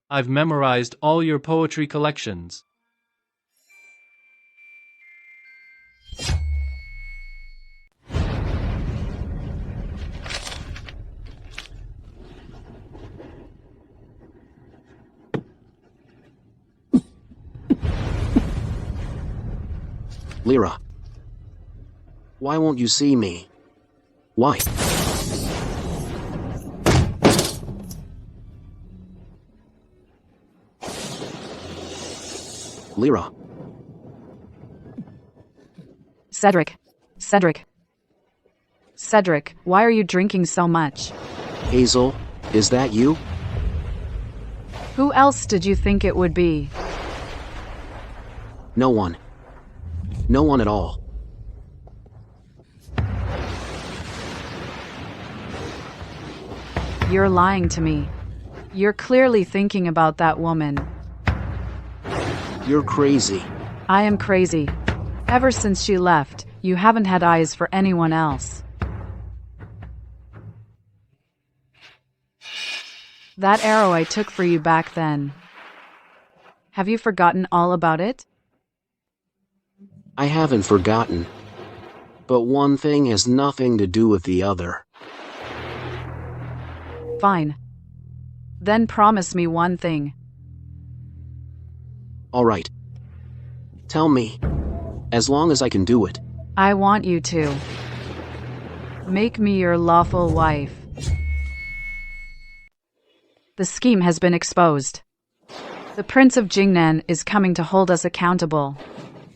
S10: I've memorized all your poetry collections.
S8: Lyra, why won't you see me? Why? Lyra.
S7: Cedric. Cedric, why are you drinking so much?
S8: Hazel, is that you?
S7: Who else did you think it would be?
S8: No one. No one at all.
S7: You're lying to me. You're clearly thinking about that woman.
S8: You're crazy.
S7: I am crazy. Ever since she left, you haven't had eyes for anyone else. That arrow I took for you back then. Have you forgotten all about it?
S8: I haven't forgotten. But one thing has nothing to do with the other.
S7: Fine. Then promise me one thing.
S8: All right. Tell me. As long as I can do it.
S7: I want you to. Make me your lawful wife. The scheme has been exposed. The Prince of Jingnan is coming to hold us accountable.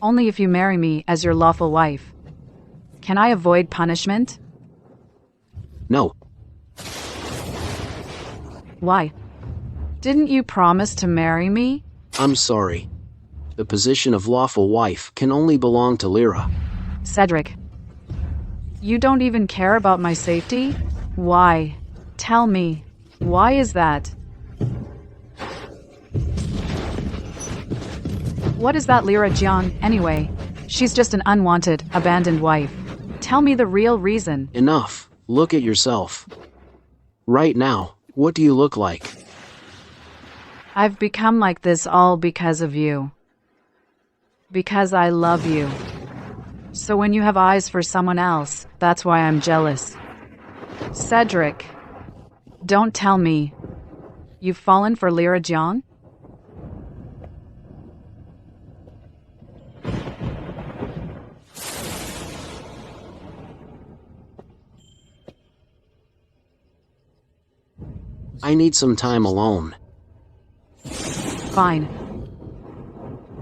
S7: Only if you marry me as your lawful wife. Can I avoid punishment?
S8: No.
S7: Why? Didn't you promise to marry me?
S8: I'm sorry. The position of lawful wife can only belong to Lyra.
S7: Cedric. You don't even care about my safety? Why? Tell me. Why is that? What is that Lyra Jiang, anyway? She's just an unwanted, abandoned wife. Tell me the real reason.
S8: Enough. Look at yourself. Right now, what do you look like?
S7: I've become like this all because of you. Because I love you. So when you have eyes for someone else, that's why I'm jealous. Cedric, don't tell me. You've fallen for Lyra Jiang?
S8: I need some time alone.
S7: Fine.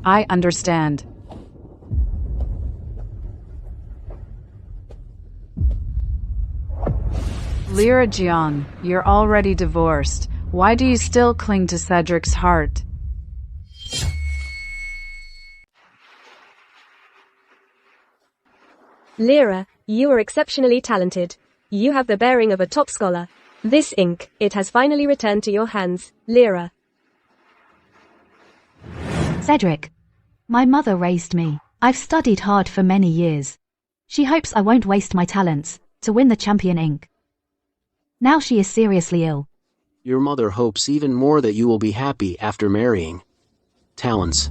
S7: I understand. Lyra Jiang, you're already divorced. Why do you still cling to Cedric's heart?
S6: Lyra, you are exceptionally talented. You have the bearing of a top scholar. This ink, it has finally returned to your hands, Lyra.
S1: Cedric. My mother raised me. I've studied hard for many years. She hopes I won't waste my talents to win the champion ink. Now she is seriously ill.
S8: Your mother hopes even more that you will be happy after marrying. Talents.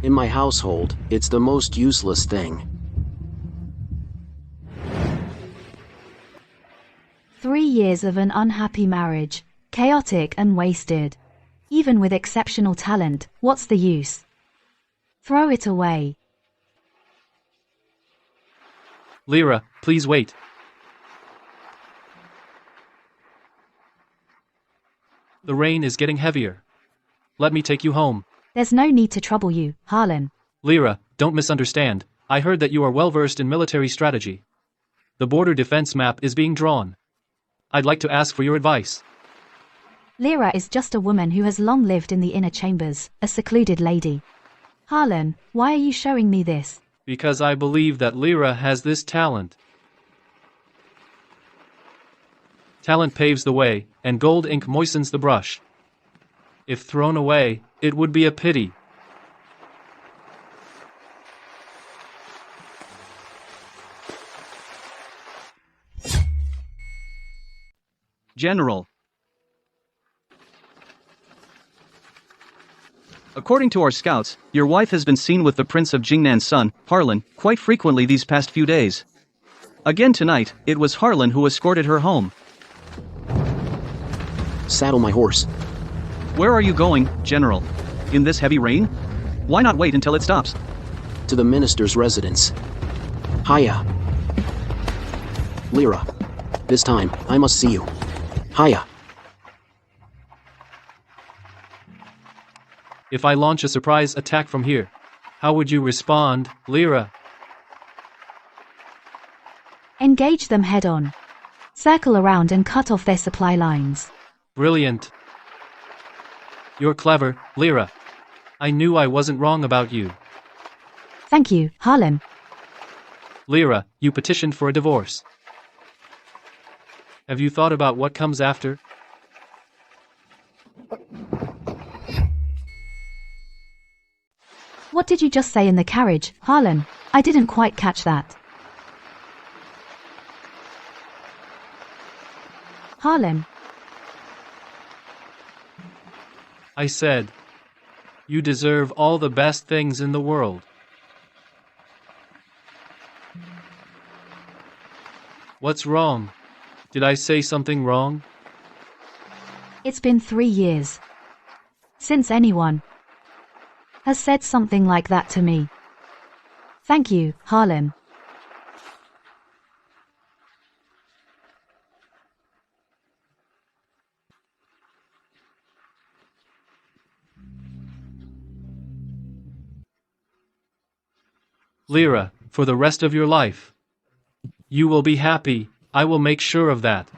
S8: In my household, it's the most useless thing.
S1: 3 years of an unhappy marriage, chaotic and wasted. Even with exceptional talent, what's the use? Throw it away.
S10: Lyra, please wait. The rain is getting heavier. Let me take you home.
S1: There's no need to trouble you, Harlan.
S10: Lyra, don't misunderstand. I heard that you are well versed in military strategy. The border defense map is being drawn. I'd like to ask for your advice.
S1: Lyra is just a woman who has long lived in the inner chambers, a secluded lady. Harlan, why are you showing me this?
S10: Because I believe that Lyra has this talent. Talent paves the way, and gold ink moistens the brush. If thrown away, it would be a pity.
S13: General. According to our scouts, your wife has been seen with the Prince of Jingnan's son, Harlan, quite frequently these past few days. Again tonight, it was Harlan who escorted her home.
S8: Saddle my horse.
S13: Where are you going, General? In this heavy rain? Why not wait until it stops?
S8: To the minister's residence. Hiya. Lyra. This time, I must see you. Hiya.
S10: If I launch a surprise attack from here, how would you respond, Lyra?
S1: Engage them head on. Circle around and cut off their supply lines.
S10: Brilliant. You're clever, Lyra. I knew I wasn't wrong about you.
S1: Thank you, Harlan.
S10: Lyra, you petitioned for a divorce. Have you thought about what comes after?
S1: What did you just say in the carriage, Harlan? I didn't quite catch that. Harlan.
S10: I said, you deserve all the best things in the world. What's wrong? Did I say something wrong?
S1: It's been 3 years since anyone has said something like that to me. Thank you, Harlan.
S10: Lyra, for the rest of your life. You will be happy, I will make sure of that.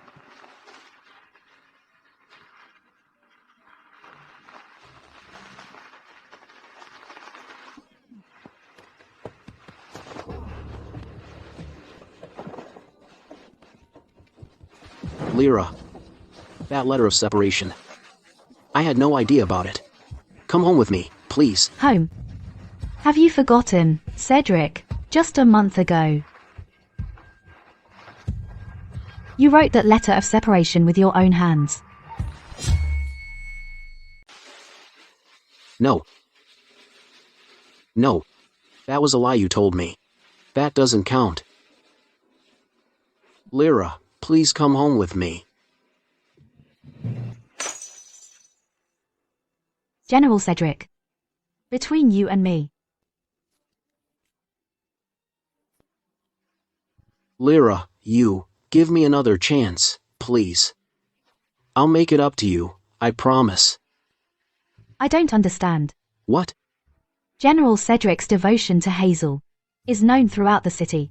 S8: Lyra. That letter of separation. I had no idea about it. Come home with me, please.
S1: Home. Have you forgotten, Cedric? Just a month ago. You wrote that letter of separation with your own hands.
S8: No. No. That was a lie you told me. That doesn't count. Lyra, please come home with me.
S1: General Cedric. Between you and me.
S8: Lyra, give me another chance, please. I'll make it up to you, I promise.
S1: I don't understand.
S8: What?
S1: General Cedric's devotion to Hazel is known throughout the city.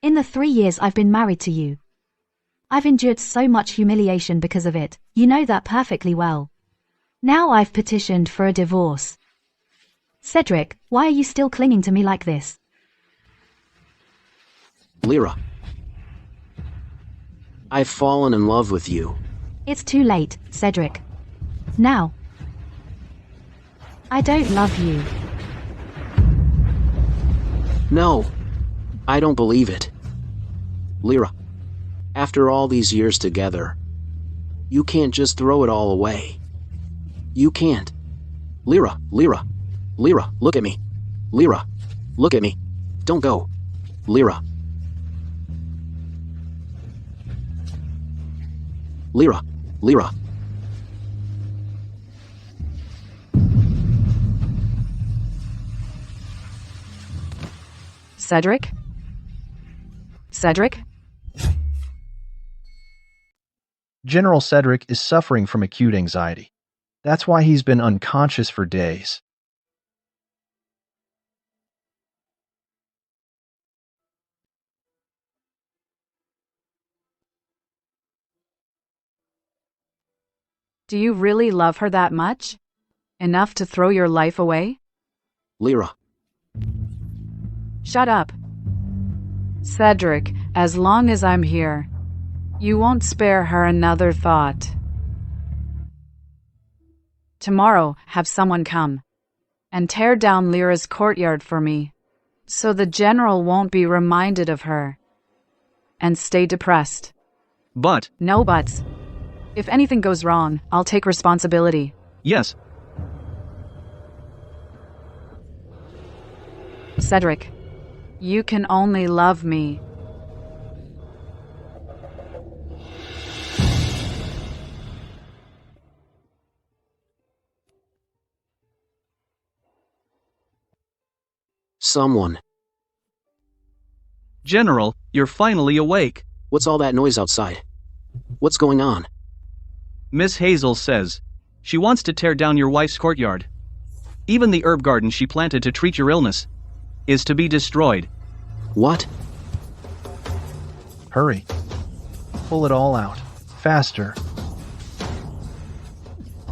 S1: In the 3 years I've been married to you, I've endured so much humiliation because of it. You know that perfectly well. Now I've petitioned for a divorce. Cedric, why are you still clinging to me like this?
S8: Lyra. I've fallen in love with you.
S1: It's too late, Cedric. Now. I don't love you.
S8: No. I don't believe it. Lyra. After all these years together, you can't just throw it all away. You can't. Lyra, look at me. Lyra, look at me. Don't go. Lyra. Lyra.
S7: Cedric? Cedric?
S11: General Cedric is suffering from acute anxiety. That's why he's been unconscious for days.
S7: Do you really love her that much? Enough to throw your life away?
S8: Lyra.
S7: Shut up. Cedric, as long as I'm here, you won't spare her another thought. Tomorrow, have someone come and tear down Lyra's courtyard for me, so the general won't be reminded of her. And stay depressed.
S13: But.
S7: No buts. If anything goes wrong, I'll take responsibility.
S13: Yes.
S7: Cedric, you can only love me.
S8: Someone.
S13: General, you're finally awake.
S8: What's all that noise outside? What's going on?
S13: Miss Hazel says she wants to tear down your wife's courtyard. Even the herb garden she planted to treat your illness is to be destroyed.
S8: What?
S11: Hurry. Pull it all out. Faster.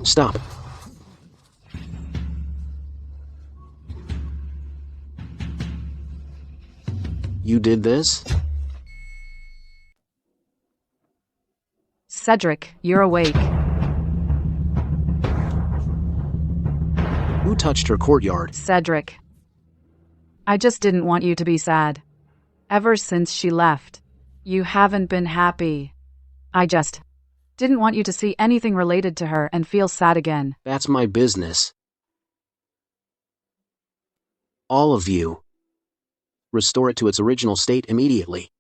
S8: Stop. You did this?
S7: Cedric, you're awake.
S8: Who touched her courtyard?
S7: Cedric. I just didn't want you to be sad. Ever since she left, you haven't been happy. I just didn't want you to see anything related to her and feel sad again.
S8: That's my business. All of you. Restore it to its original state immediately.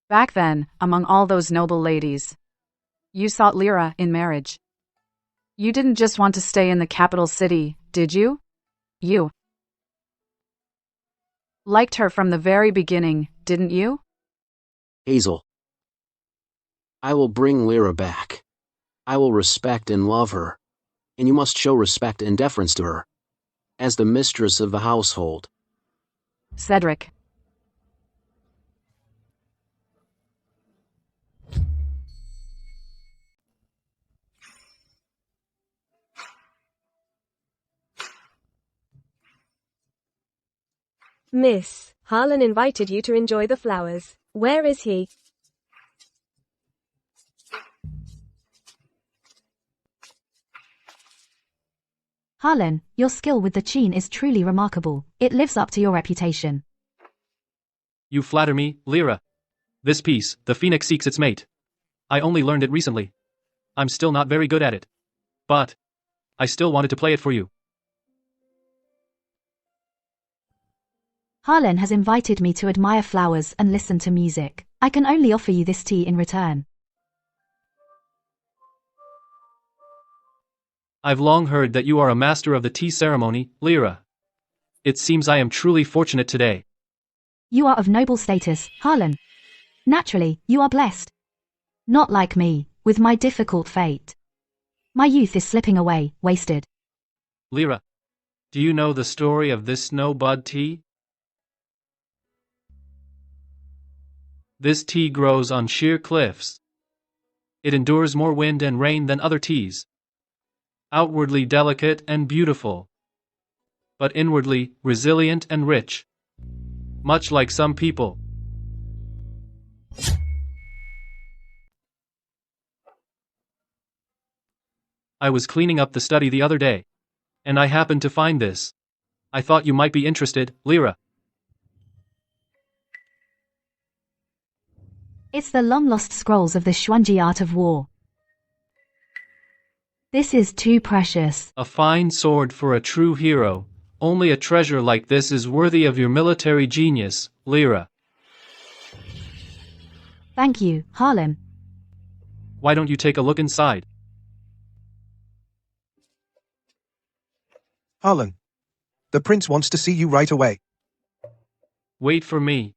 S7: Back then, among all those noble ladies, you sought Lyra in marriage. You didn't just want to stay in the capital city, did you? You liked her from the very beginning, didn't you?
S8: Hazel. I will bring Lyra back. I will respect and love her, and you must show respect and deference to her, as the mistress of the household.
S7: Cedric.
S6: Miss, Harlan invited you to enjoy the flowers. Where is he?
S1: Harlan, your skill with the chain is truly remarkable. It lives up to your reputation.
S10: You flatter me, Lyra. This piece, The Phoenix Seeks Its Mate. I only learned it recently. I'm still not very good at it. But I still wanted to play it for you.
S1: Harlan has invited me to admire flowers and listen to music. I can only offer you this tea in return.
S10: I've long heard that you are a master of the tea ceremony, Lyra. It seems I am truly fortunate today.
S1: You are of noble status, Harlan. Naturally, you are blessed. Not like me, with my difficult fate. My youth is slipping away, wasted.
S10: Lyra, do you know the story of this snow bud tea? This tea grows on sheer cliffs. It endures more wind and rain than other teas. Outwardly delicate and beautiful, but inwardly resilient and rich. Much like some people. I was cleaning up the study the other day, and I happened to find this. I thought you might be interested, Lyra.
S1: It's the long-lost scrolls of the Xuanji art of war. This is too precious.
S10: A fine sword for a true hero. Only a treasure like this is worthy of your military genius, Lyra.
S1: Thank you, Harlan.
S10: Why don't you take a look inside?
S9: Harlan. The prince wants to see you right away.
S10: Wait for me.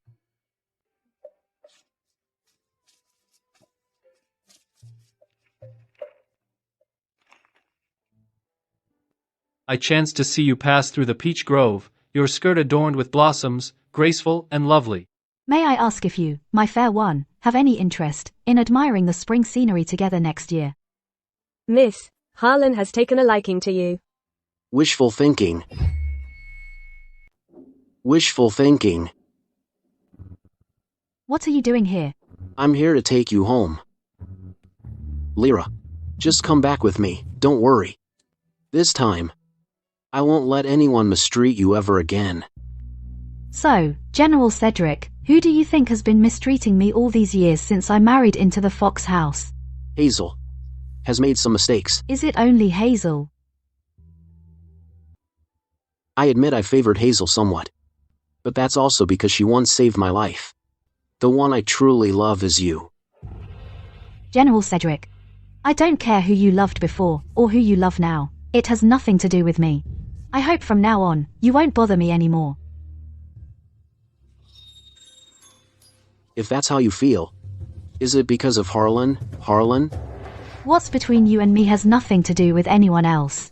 S10: I chanced to see you pass through the peach grove, your skirt adorned with blossoms, graceful and lovely.
S1: May I ask if you, my fair one, have any interest in admiring the spring scenery together next year?
S6: Miss, Harlan has taken a liking to you.
S8: Wishful thinking. Wishful thinking.
S1: What are you doing here?
S8: I'm here to take you home. Lyra, just come back with me, don't worry. This time, I won't let anyone mistreat you ever again.
S1: So, General Cedric, who do you think has been mistreating me all these years since I married into the Fox house?
S8: Hazel has made some mistakes.
S1: Is it only Hazel?
S8: I admit I favored Hazel somewhat. But that's also because she once saved my life. The one I truly love is you.
S1: General Cedric, I don't care who you loved before, or who you love now. It has nothing to do with me. I hope from now on, you won't bother me anymore.
S8: If that's how you feel, is it because of Harlan? Harlan?
S1: What's between you and me has nothing to do with anyone else.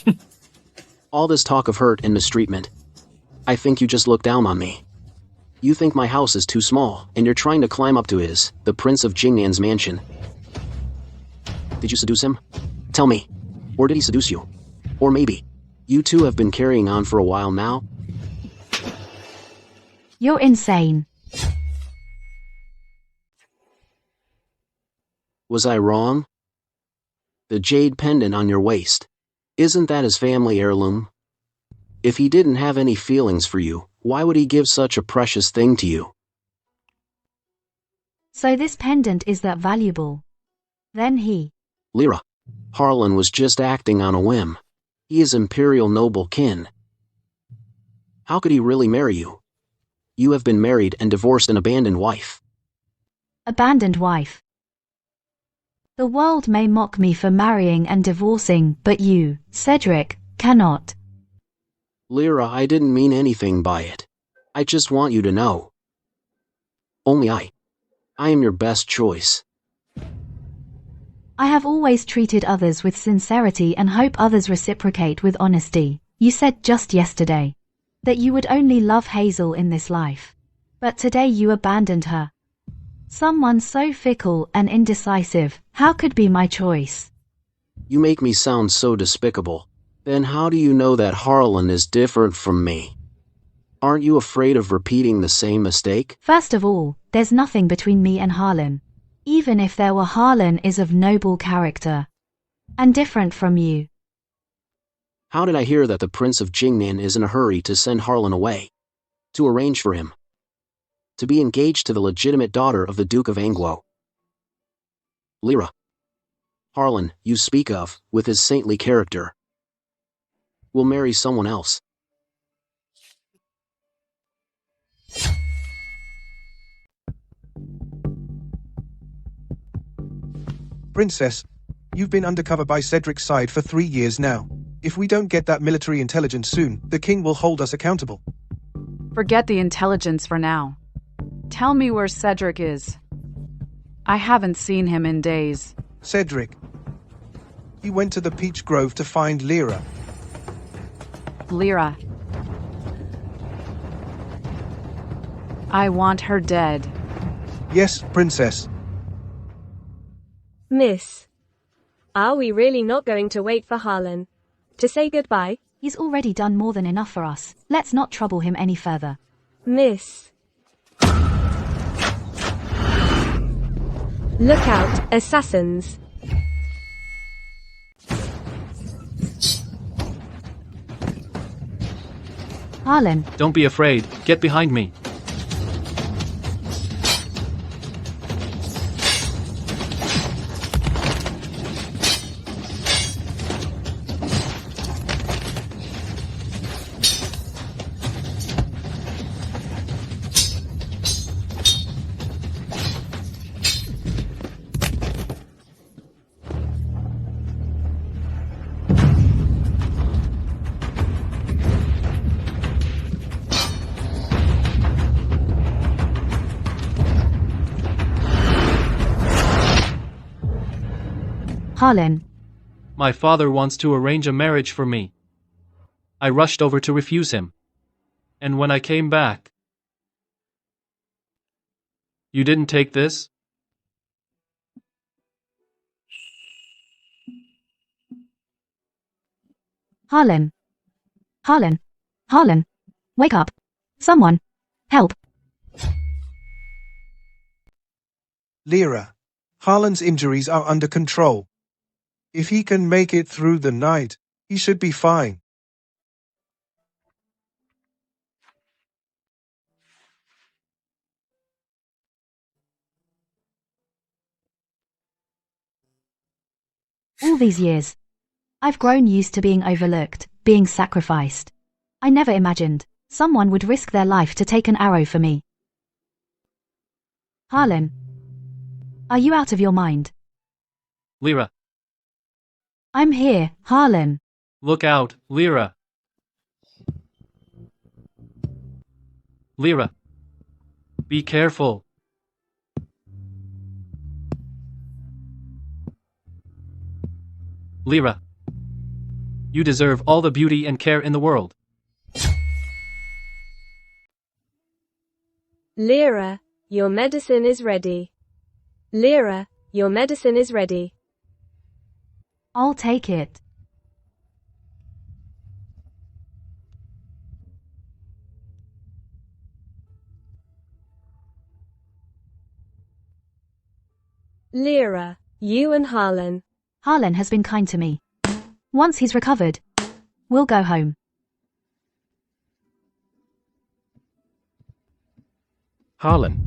S8: All this talk of hurt and mistreatment. I think you just look down on me. You think my house is too small, and you're trying to climb up to the Prince of Jingnan's mansion. Did you seduce him? Tell me. Or did he seduce you? Or maybe, you two have been carrying on for a while now?
S1: You're insane.
S8: Was I wrong? The jade pendant on your waist. Isn't that his family heirloom? If he didn't have any feelings for you, why would he give such a precious thing to you?
S1: So this pendant is that valuable. Then he...
S8: Lyra, Harlan was just acting on a whim. He is imperial noble kin. How could he really marry you? You have been married and divorced an abandoned wife.
S1: Abandoned wife. The world may mock me for marrying and divorcing, but you, Cedric, cannot.
S8: Lyra, I didn't mean anything by it. I just want you to know. Only I am your best choice.
S1: I have always treated others with sincerity and hope others reciprocate with honesty. You said just yesterday that you would only love Hazel in this life. But today you abandoned her. Someone so fickle and indecisive, how could be my choice?
S8: You make me sound so despicable. Then how do you know that Harlan is different from me? Aren't you afraid of repeating the same mistake?
S1: First of all, there's nothing between me and Harlan. Even if there were, Harlan is of noble character. And different from you.
S8: How did I hear that the Prince of Jingnan is in a hurry to send Harlan away? To arrange for him to be engaged to the legitimate daughter of the Duke of Anglo. Lyra. Harlan, you speak of, with his saintly character, will marry someone else.
S9: Princess, you've been undercover by Cedric's side for 3 years now. If we don't get that military intelligence soon, the king will hold us accountable.
S7: Forget the intelligence for now. Tell me where Cedric is. I haven't seen him in days.
S9: Cedric. He went to the Peach Grove to find Lyra.
S7: Lyra. I want her dead.
S9: Yes, Princess.
S6: Miss. Are we really not going to wait for Harlan to say goodbye?
S1: He's already done more than enough for us. Let's not trouble him any further.
S6: Miss. Look out, assassins.
S1: Harlan.
S10: Don't be afraid, get behind me.
S1: Harlan.
S10: My father wants to arrange a marriage for me. I rushed over to refuse him. And when I came back... You didn't take this?
S1: Harlan. Harlan. Harlan. Wake up. Someone. Help.
S9: Lyra. Harlan's injuries are under control. If he can make it through the night, he should be fine.
S1: All these years, I've grown used to being overlooked, being sacrificed. I never imagined someone would risk their life to take an arrow for me. Harlan. Are you out of your mind?
S10: Lyra.
S1: I'm here, Harlan.
S10: Look out, Lyra. Lyra. Be careful. Lyra. You deserve all the beauty and care in the world.
S6: Lyra, your medicine is ready. Lyra, your medicine is ready.
S1: I'll take it.
S6: Lyra, you and Harlan.
S1: Harlan has been kind to me. Once he's recovered, we'll go home.
S5: Harlan.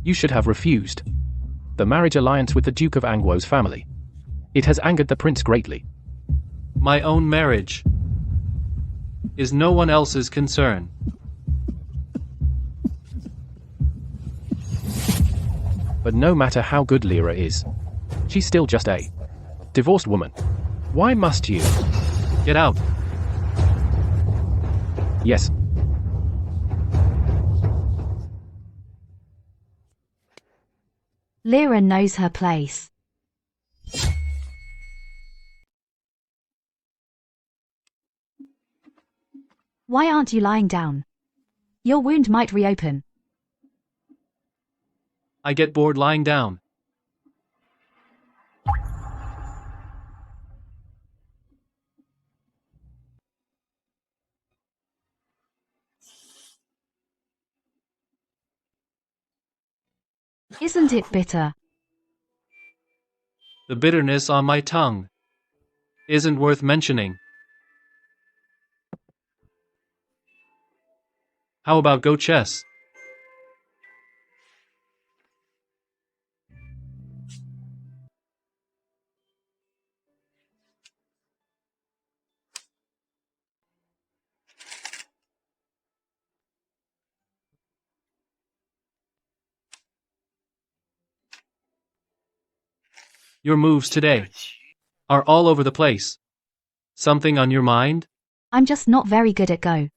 S5: You should have refused the marriage alliance with the Duke of Angwo's family. It has angered the prince greatly.
S10: My own marriage is no one else's concern.
S5: But no matter how good Lyra is, she's still just a divorced woman. Why must you?
S10: Get out.
S5: Yes.
S1: Lyra knows her place. Why aren't you lying down? Your wound might reopen.
S10: I get bored lying down.
S1: Isn't it bitter?
S10: The bitterness on my tongue isn't worth mentioning. How about go chess? Your moves today are all over the place. Something on your mind?
S1: I'm just not very good at Go.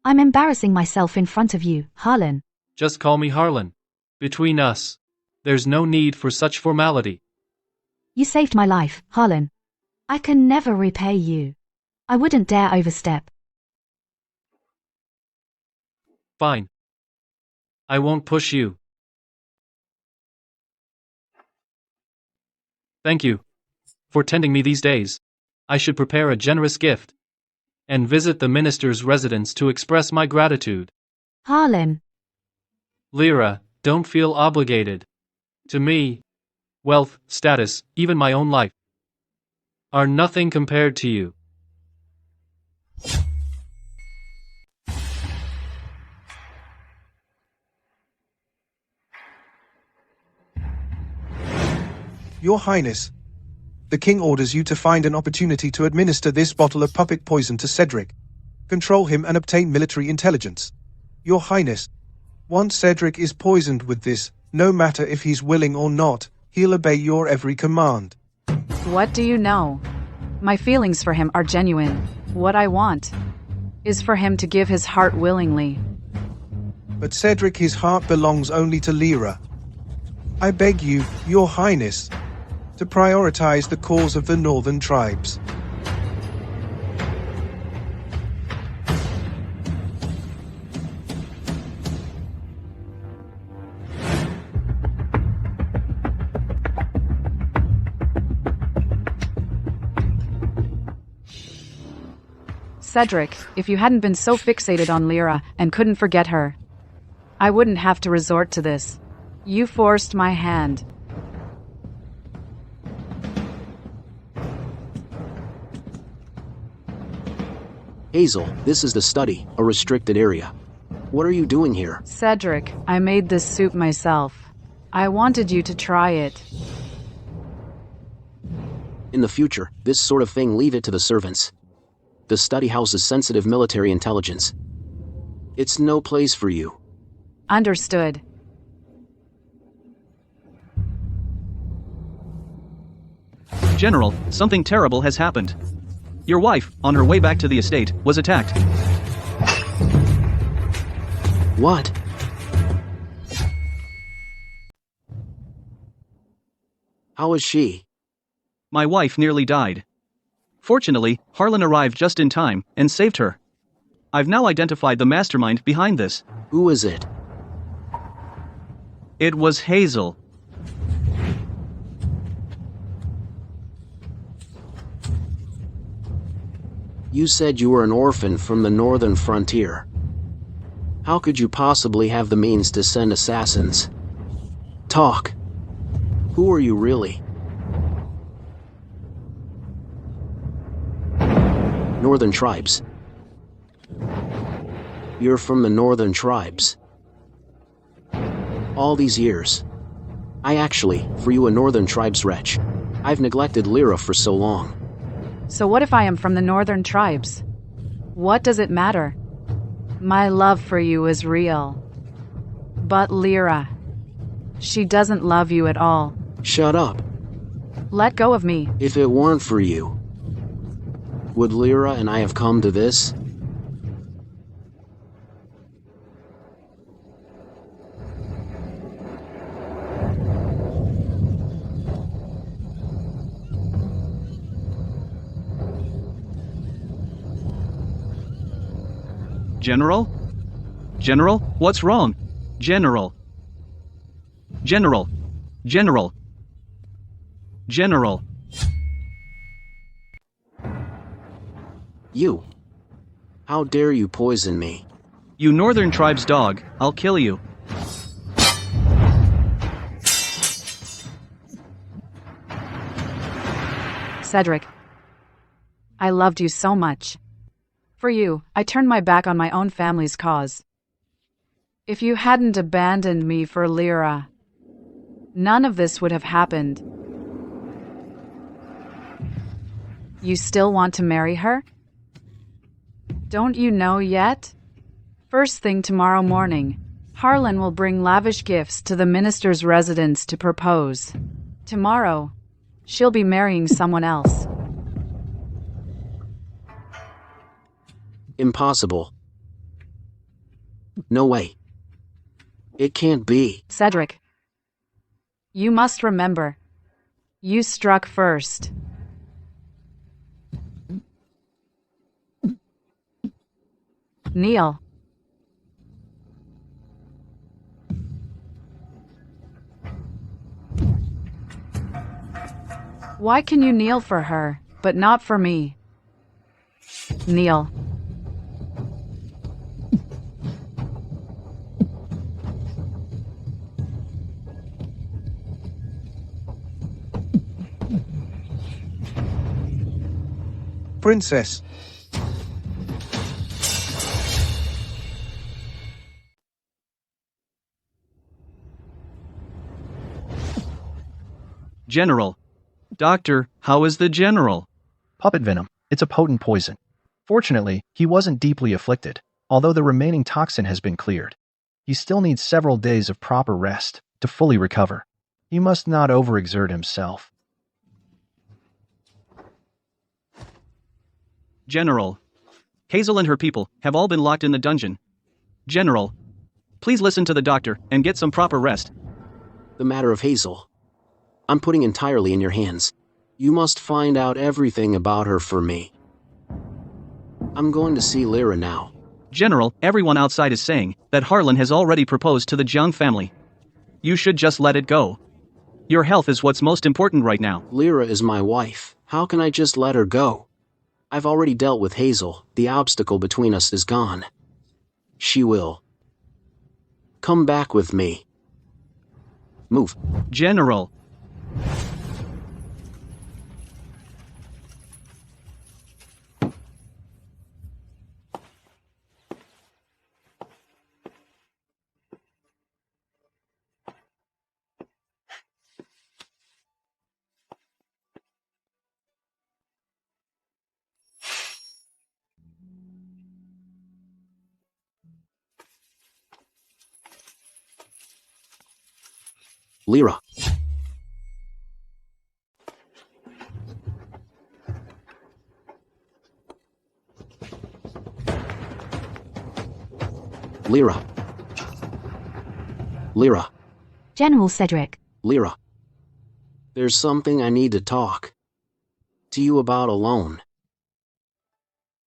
S1: I'm embarrassing myself in front of you, Harlan.
S10: Just call me Harlan. Between us, there's no need for such formality.
S1: You saved my life, Harlan. I can never repay you. I wouldn't dare overstep.
S10: Fine. I won't push you. Thank you for tending me these days. I should prepare a generous gift and visit the minister's residence to express my gratitude.
S1: Harlan.
S10: Lyra, don't feel obligated. To me, wealth, status, even my own life are nothing compared to you.
S9: Your Highness, the king orders you to find an opportunity to administer this bottle of puppet poison to Cedric. Control him and obtain military intelligence. Your Highness, once Cedric is poisoned with this, no matter if he's willing or not, he'll obey your every command.
S7: What do you know? My feelings for him are genuine. What I want is for him to give his heart willingly.
S9: But Cedric, his heart belongs only to Lyra. I beg you, Your Highness, to prioritize the cause of the northern tribes.
S7: Cedric, if you hadn't been so fixated on Lyra and couldn't forget her, I wouldn't have to resort to this. You forced my hand.
S8: Hazel, this is the study, a restricted area. What are you doing here?
S7: Cedric, I made this soup myself. I wanted you to try it.
S8: In the future, this sort of thing, leave it to the servants. The study houses sensitive military intelligence. It's no place for you.
S7: Understood.
S13: General, something terrible has happened. Your wife, on her way back to the estate, was attacked.
S8: What? How is she?
S13: My wife nearly died. Fortunately, Harlan arrived just in time and saved her. I've now identified the mastermind behind this.
S8: Who is it?
S13: It was Hazel.
S8: You said you were an orphan from the northern frontier. How could you possibly have the means to send assassins? Talk. Who are you really? Northern tribes. You're from the northern tribes. All these years. For you a northern tribes wretch. I've neglected Lyra for so long.
S7: So what if I am from the northern tribes? What does it matter? My love for you is real. But Lyra, she doesn't love you at all.
S8: Shut up.
S7: Let go of me.
S8: If it weren't for you, would Lyra and I have come to this?
S13: General? General, what's wrong? General. General. General. General.
S8: You. How dare you poison me?
S13: You northern tribes dog, I'll kill you.
S7: Cedric, I loved you so much. For you, I turned my back on my own family's cause. If you hadn't abandoned me for Lyra, none of this would have happened. You still want to marry her? Don't you know yet? First thing tomorrow morning, Harlan will bring lavish gifts to the minister's residence to propose. Tomorrow, she'll be marrying someone else.
S8: Impossible. No way. It can't be.
S7: Cedric, you must remember, you struck first. Kneel. Why can you kneel for her, but not for me? Kneel.
S9: Princess.
S13: General. Doctor, how is the general?
S11: Puppet venom. It's a potent poison. Fortunately, he wasn't deeply afflicted, although the remaining toxin has been cleared. He still needs several days of proper rest to fully recover. He must not overexert himself.
S13: General. Hazel and her people have all been locked in the dungeon. General. Please listen to the doctor and get some proper rest.
S8: The matter of Hazel. I'm putting entirely in your hands. You must find out everything about her for me. I'm going to see Lyra now.
S13: General, everyone outside is saying that Harlan has already proposed to the Jiang family. You should just let it go. Your health is what's most important right now.
S8: Lyra is my wife. How can I just let her go? I've already dealt with Hazel. The obstacle between us is gone. She will come back with me. Move.
S13: General.
S8: Lyra. Lyra. Lyra.
S1: General Cedric.
S8: Lyra. There's something I need to talk to you about alone.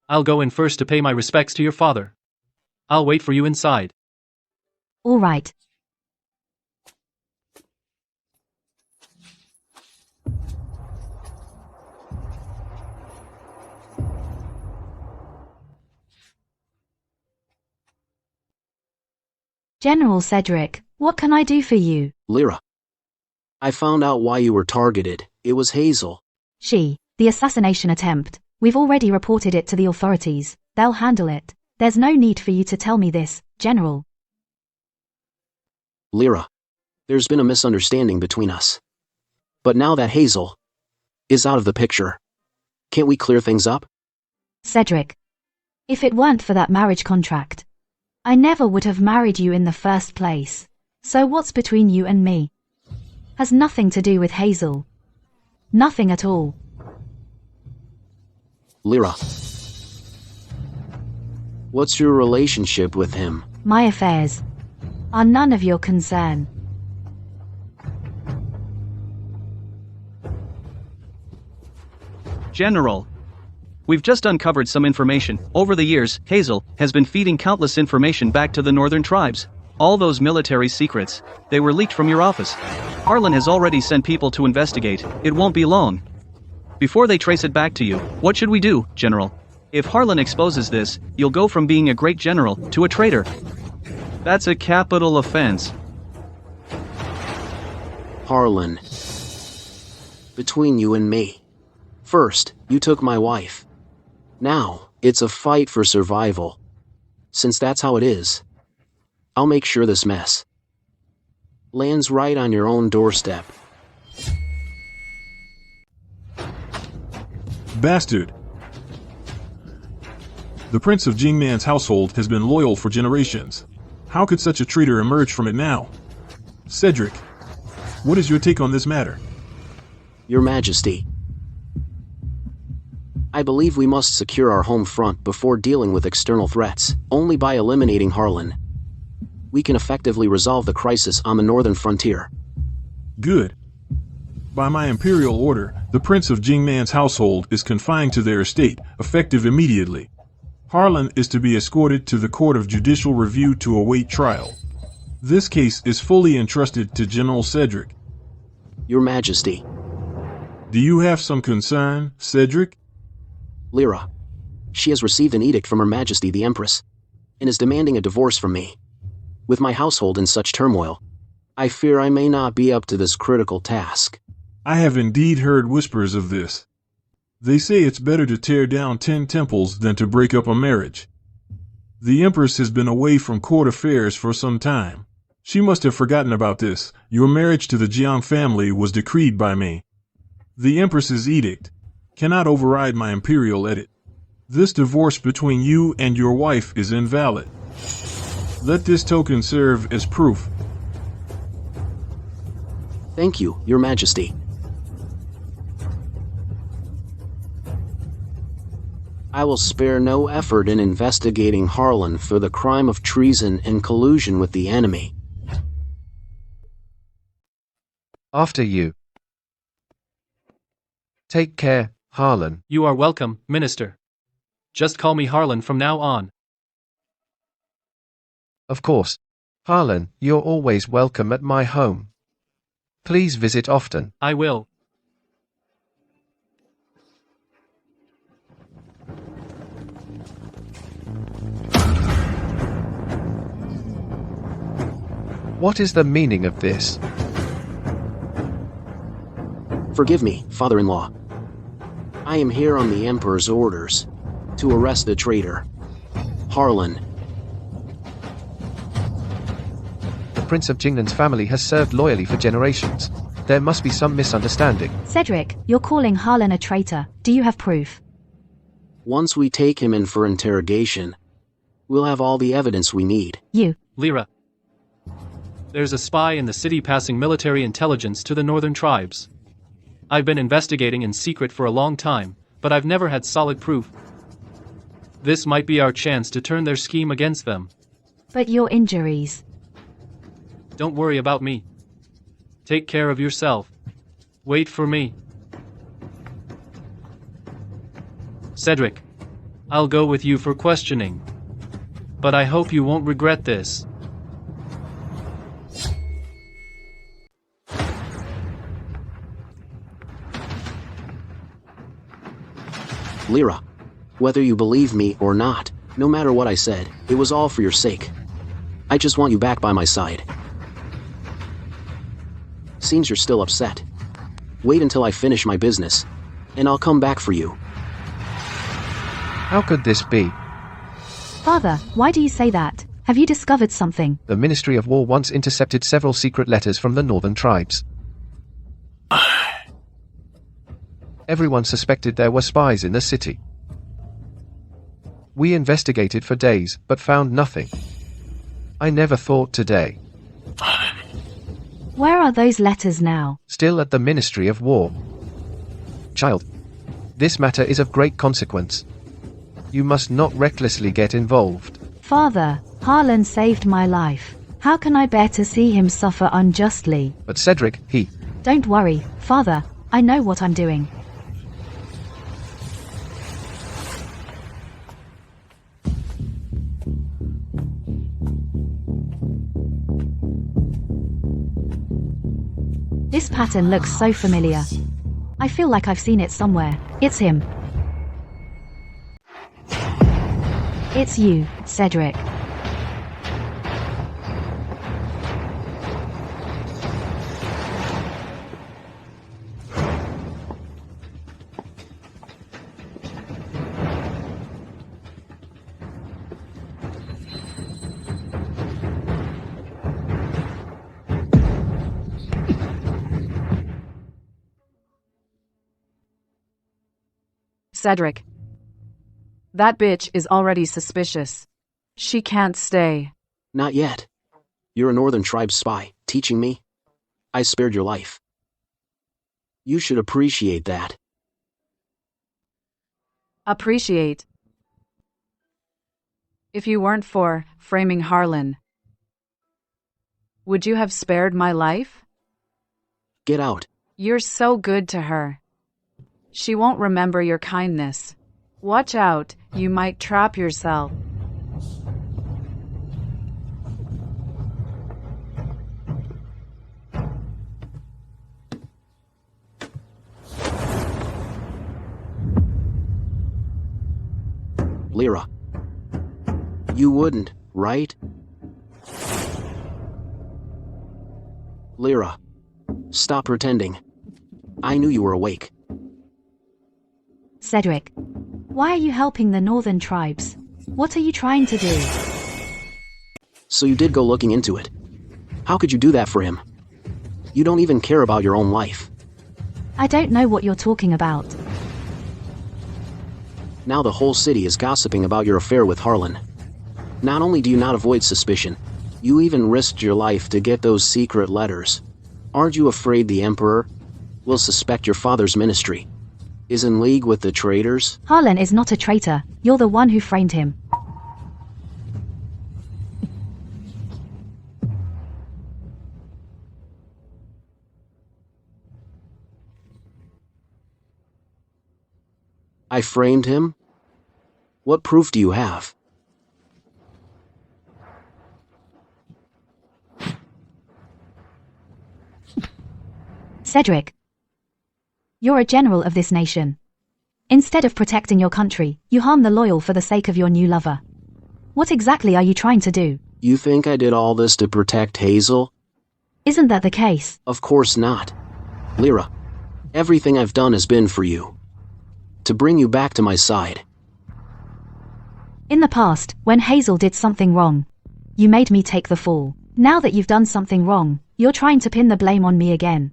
S5: I'll go in first to pay my respects to your father. I'll wait for you inside.
S1: All right. General Cedric, what can I do for you?
S8: Lyra. I found out why you were targeted. It was Hazel.
S1: The assassination attempt. We've already reported it to the authorities. They'll handle it. There's no need for you to tell me this, General.
S8: Lyra. There's been a misunderstanding between us. But now that Hazel is out of the picture, can't we clear things up?
S1: Cedric. If it weren't for that marriage contract, I never would have married you in the first place. So what's between you and me? Has nothing to do with Hazel. Nothing at all.
S8: Lyra. What's your relationship with him?
S1: My affairs are none of your concern.
S13: General. We've just uncovered some information. Over the years, Hazel has been feeding countless information back to the northern tribes. All those military secrets, they were leaked from your office. Harlan has already sent people to investigate. It won't be long before they trace it back to you. What should we do, General? If Harlan exposes this, you'll go from being a great general to a traitor. That's a capital offense.
S8: Harlan. Between you and me, First, you took my wife. Now, it's a fight for survival. Since that's how it is, I'll make sure this mess lands right on your own doorstep.
S15: Bastard! The Prince of Jingman's household has been loyal for generations. How could such a traitor emerge from it now? Cedric, what is your take on this matter?
S8: Your Majesty, I believe we must secure our home front before dealing with external threats. Only by eliminating Harlan, we can effectively resolve the crisis on the northern frontier.
S15: Good. By my imperial order, the Prince of Jingman's household is confined to their estate, effective immediately. Harlan is to be escorted to the Court of Judicial Review to await trial. This case is fully entrusted to General Cedric.
S8: Your Majesty.
S15: Do you have some concern, Cedric?
S8: Lyra. She has received an edict from Her Majesty the Empress, and is demanding a divorce from me. With my household in such turmoil, I fear I may not be up to this critical task.
S15: I have indeed heard whispers of this. They say it's better to tear down 10 temples than to break up a marriage. The Empress has been away from court affairs for some time. She must have forgotten about this. Your marriage to the Jiang family was decreed by me. The Empress's edict cannot override my imperial edict. This divorce between you and your wife is invalid. Let this token serve as proof.
S8: Thank you, Your Majesty. I will spare no effort in investigating Harlan for the crime of treason and collusion with the enemy.
S12: After you. Take care, Harlan.
S10: You are welcome, Minister. Just call me Harlan from now on.
S12: Of course. Harlan, you're always welcome at my home. Please visit often.
S10: I will.
S12: What is the meaning of this?
S8: Forgive me, father-in-law. I am here on the Emperor's orders to arrest the traitor, Harlan.
S12: The Prince of Jingnan's family has served loyally for generations. There must be some misunderstanding.
S1: Cedric, you're calling Harlan a traitor. Do you have proof?
S8: Once we take him in for interrogation, we'll have all the evidence we need.
S10: Lyra. There's a spy in the city passing military intelligence to the northern tribes. I've been investigating in secret for a long time, but I've never had solid proof. This might be our chance to turn their scheme against them.
S1: But your injuries.
S10: Don't worry about me. Take care of yourself. Wait for me. Cedric, I'll go with you for questioning. But I hope you won't regret this.
S8: Lyra, whether you believe me or not, no matter what I said, it was all for your sake. I just want you back by my side. Seems you're still upset. Wait until I finish my business, and I'll come back for you.
S12: How could this be?
S1: Father, why do you say that? Have you discovered something?
S12: The Ministry of War once intercepted several secret letters from the northern tribes. Everyone suspected there were spies in the city. We investigated for days, but found nothing. I never thought today.
S1: Where are those letters now?
S12: Still at the Ministry of War. Child, this matter is of great consequence. You must not recklessly get involved.
S1: Father, Harlan saved my life. How can I bear to see him suffer unjustly?
S12: But Cedric, he...
S1: Don't worry, Father. I know what I'm doing. This pattern looks so familiar. I feel like I've seen it somewhere. It's him. It's you, Cedric.
S7: Cedric. That bitch is already suspicious. She can't stay.
S8: Not yet. You're a Northern Tribe spy, teaching me. I spared your life. You should appreciate that.
S7: Appreciate. If you weren't for framing Harlan, would you have spared my life?
S8: Get out.
S7: You're so good to her. She won't remember your kindness. Watch out, you might trap yourself.
S8: Lyra. You wouldn't, right? Lyra. Stop pretending. I knew you were awake.
S1: Cedric. Why are you helping the Northern Tribes? What are you trying to do?
S8: So you did go looking into it. How could you do that for him? You don't even care about your own life.
S1: I don't know what you're talking about.
S8: Now the whole city is gossiping about your affair with Harlan. Not only do you not avoid suspicion, you even risked your life to get those secret letters. Aren't you afraid the Emperor will suspect your father's ministry is in league with the traitors?
S1: Harlan is not a traitor. You're the one who framed him.
S8: I framed him? What proof do you have?
S1: Cedric. You're a general of this nation. Instead of protecting your country, you harm the loyal for the sake of your new lover. What exactly are you trying to do?
S8: You think I did all this to protect Hazel?
S1: Isn't that the case?
S8: Of course not. Lyra, everything I've done has been for you. To bring you back to my side.
S1: In the past, when Hazel did something wrong, you made me take the fall. Now that you've done something wrong, you're trying to pin the blame on me again.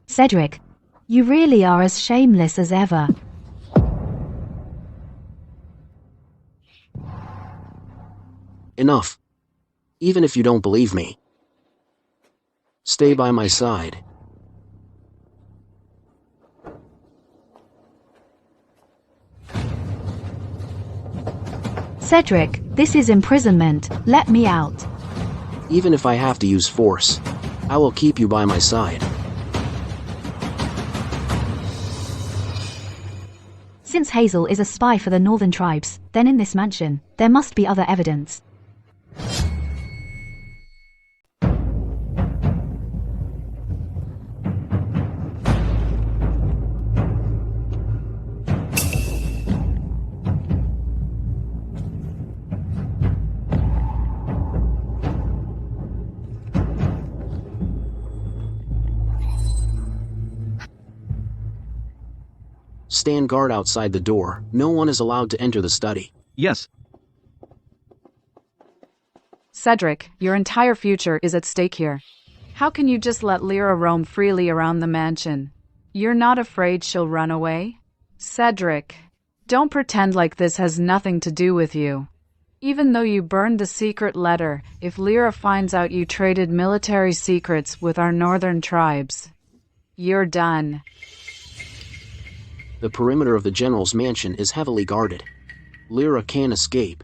S1: Cedric, you really are as shameless as ever.
S8: Enough. Even if you don't believe me. Stay by my side.
S1: Cedric, this is imprisonment. Let me out.
S8: Even if I have to use force, I will keep you by my side.
S1: Since Hazel is a spy for the Northern Tribes, then in this mansion, there must be other evidence.
S8: Stand guard outside the door. No one is allowed to enter the study.
S13: Yes.
S7: Cedric, your entire future is at stake here. How can you just let Lyra roam freely around the mansion? You're not afraid she'll run away? Cedric, don't pretend like this has nothing to do with you. Even though you burned the secret letter, if Lyra finds out you traded military secrets with our Northern Tribes, you're done.
S8: The perimeter of the general's mansion is heavily guarded. Lyra can't escape.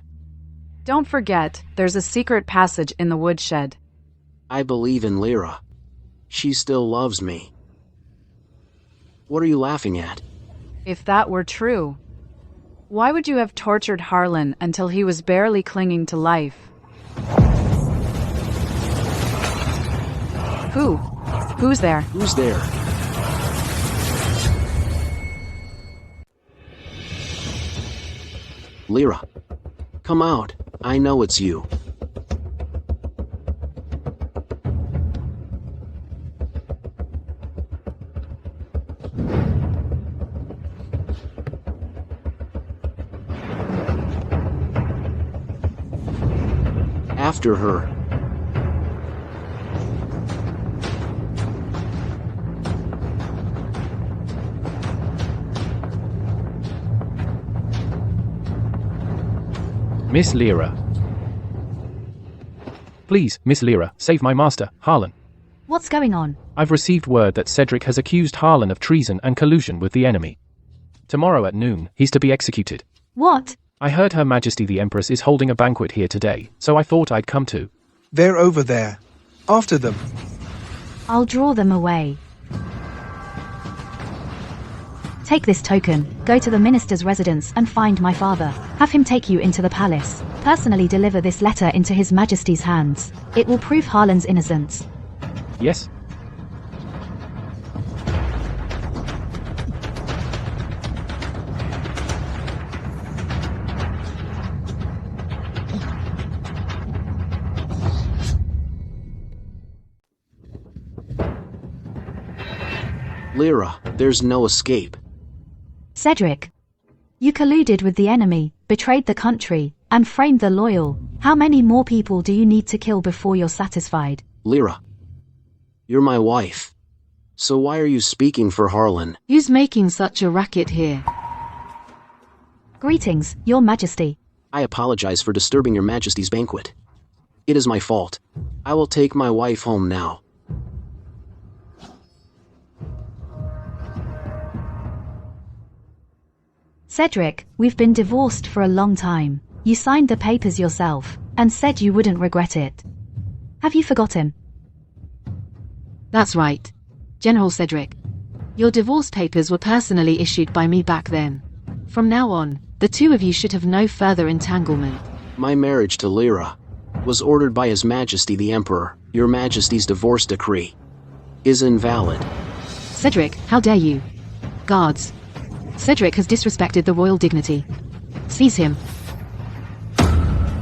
S7: Don't forget, there's a secret passage in the woodshed.
S8: I believe in Lyra. She still loves me. What are you laughing at?
S7: If that were true, why would you have tortured Harlan until he was barely clinging to life? Who's there?
S8: Who's there? Lyra, come out. I know it's you. After her.
S5: Miss Lyra. Please, Miss Lyra, save my master, Harlan.
S1: What's going on?
S5: I've received word that Cedric has accused Harlan of treason and collusion with the enemy. Tomorrow at noon, he's to be executed.
S1: What?
S5: I heard Her Majesty the Empress is holding a banquet here today, so I thought I'd come too.
S9: They're over there. After them.
S1: I'll draw them away. Take this token, go to the minister's residence and find my father. Have him take you into the palace. Personally deliver this letter into His Majesty's hands. It will prove Harlan's innocence.
S5: Yes?
S8: Lyra, there's no escape.
S1: Cedric. You colluded with the enemy, betrayed the country, and framed the loyal. How many more people do you need to kill before you're satisfied?
S8: Lyra, you're my wife. So why are you speaking for Harlan?
S2: Who's making such a racket here?
S1: Greetings, Your Majesty.
S8: I apologize for disturbing Your Majesty's banquet. It is my fault. I will take my wife home now.
S1: Cedric, we've been divorced for a long time. You signed the papers yourself, and said you wouldn't regret it. Have you forgotten?
S2: That's right. General Cedric. Your divorce papers were personally issued by me back then. From now on, the two of you should have no further entanglement.
S8: My marriage to Lyra was ordered by His Majesty the Emperor. Your Majesty's divorce decree is invalid.
S2: Cedric, how dare you? Guards. Cedric has disrespected the royal dignity. Seize him.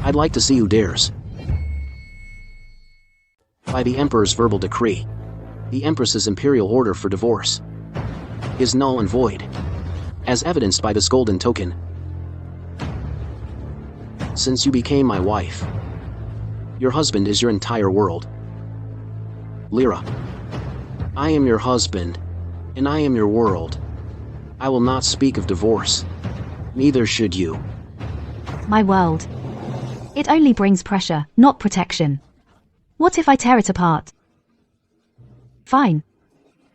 S8: I'd like to see who dares. By the Emperor's verbal decree, the Empress's imperial order for divorce is null and void, as evidenced by this golden token. Since you became my wife, your husband is your entire world. Lyra, I am your husband, and I am your world. I will not speak of divorce. Neither should you.
S1: My world. It only brings pressure, not protection. What if I tear it apart? Fine.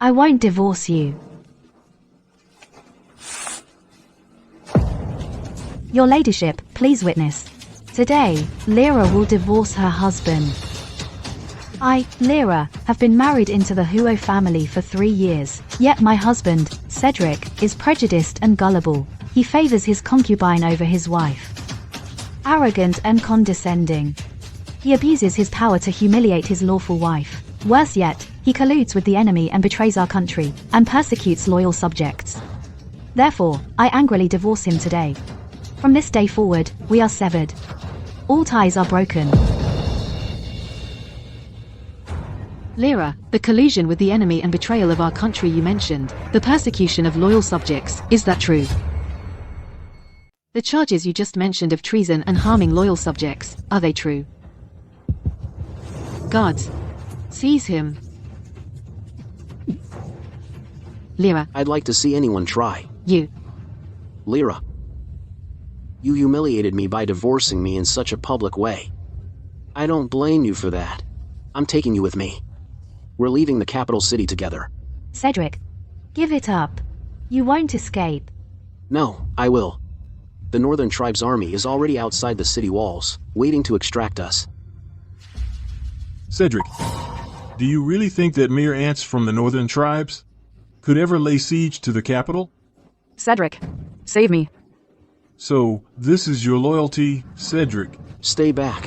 S1: I won't divorce you. Your Ladyship, please witness. Today, Lyra will divorce her husband. I, Lyra, have been married into the Huo family for 3 years, yet my husband, Cedric, is prejudiced and gullible. He favors his concubine over his wife. Arrogant and condescending. He abuses his power to humiliate his lawful wife. Worse yet, he colludes with the enemy and betrays our country, and persecutes loyal subjects. Therefore, I angrily divorce him today. From this day forward, we are severed. All ties are broken.
S2: Lyra, the collusion with the enemy and betrayal of our country you mentioned, the persecution of loyal subjects, is that true? The charges you just mentioned of treason and harming loyal subjects, are they true? Guards, seize him. Lyra.
S8: I'd like to see anyone try.
S2: You.
S8: Lyra. You humiliated me by divorcing me in such a public way. I don't blame you for that. I'm taking you with me. We're leaving the capital city together.
S1: Cedric. Give it up. You won't escape.
S8: No, I will. The Northern Tribes' army is already outside the city walls, waiting to extract us.
S15: Cedric, do you really think that mere ants from the Northern Tribes could ever lay siege to the capital?
S7: Cedric, save me.
S15: So, this is your loyalty, Cedric?
S8: Stay back.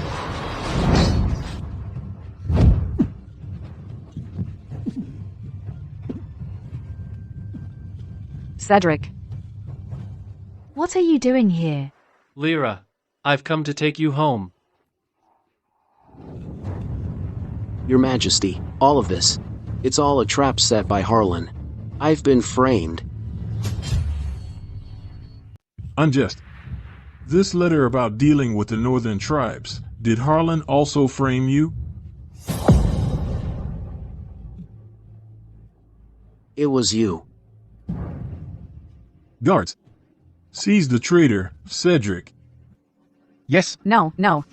S7: Cedric.
S1: What are you doing here?
S10: Lyra, I've come to take you home.
S8: Your Majesty, all of this, it's all a trap set by Harlan. I've been framed.
S15: Unjust. This letter about dealing with the Northern Tribes, did Harlan also frame you?
S8: It was you.
S15: Guards, seize the traitor, Cedric.
S14: Yes.
S7: No, no.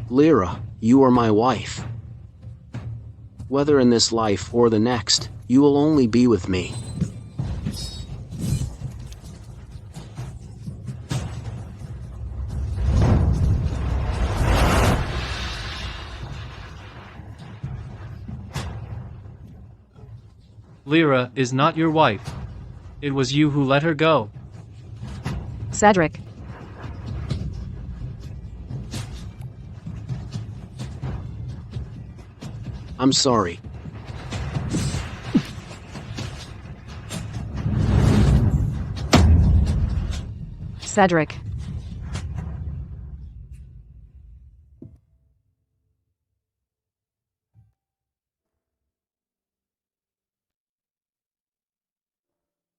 S8: Lyra, you are my wife. Whether in this life or the next, you will only be with me.
S10: Lyra is not your wife. It was you who let her go.
S7: Cedric.
S8: I'm sorry.
S7: Cedric.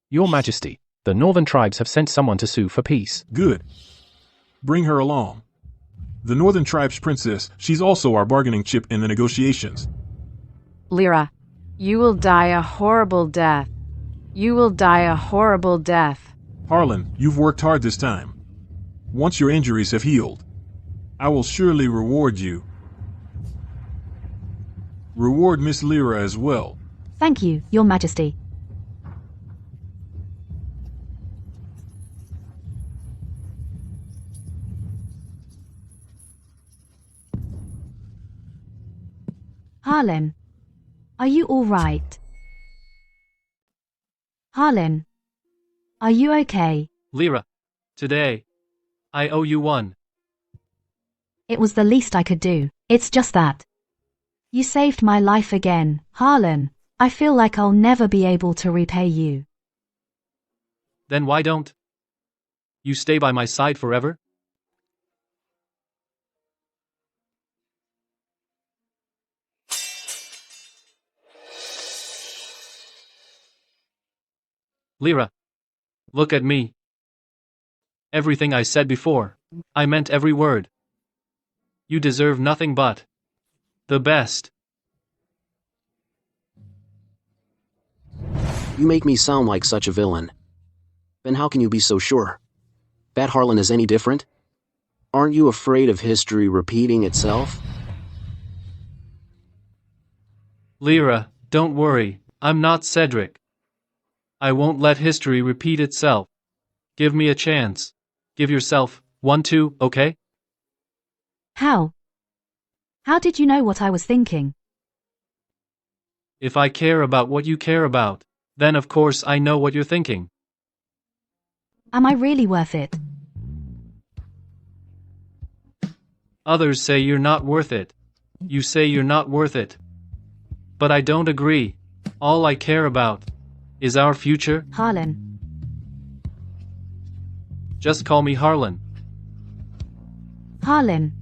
S5: Your Majesty, the northern tribes have sent someone to sue for peace.
S15: Good. Bring her along. The Northern Tribe's princess, she's also our bargaining chip in the negotiations.
S7: Lyra. You will die a horrible death. You will die a horrible death.
S15: Harlan, you've worked hard this time. Once your injuries have healed, I will surely reward you. Reward Miss Lyra as well.
S1: Thank you, Your Majesty. Harlan. Are you all right? Harlan. Are you okay?
S10: Lyra, today, I owe you one.
S1: It was the least I could do. It's just that. You saved my life again, Harlan. I feel like I'll never be able to repay you.
S10: Then why don't you stay by my side forever? Lyra, look at me. Everything I said before, I meant every word. You deserve nothing but the best.
S8: You make me sound like such a villain. Then how can you be so sure? That Harlan is any different? Aren't you afraid of history repeating itself?
S10: Lyra, don't worry, I'm not Cedric. I won't let history repeat itself. Give me a chance. Give yourself one too, okay?
S1: How? How did you know what I was thinking?
S10: If I care about what you care about, then of course I know what you're thinking.
S1: Am I really worth it?
S10: Others say you're not worth it. You say you're not worth it. But I don't agree. All I care about is our future.
S1: Harlan.
S10: Just call me Harlan.
S1: Harlan.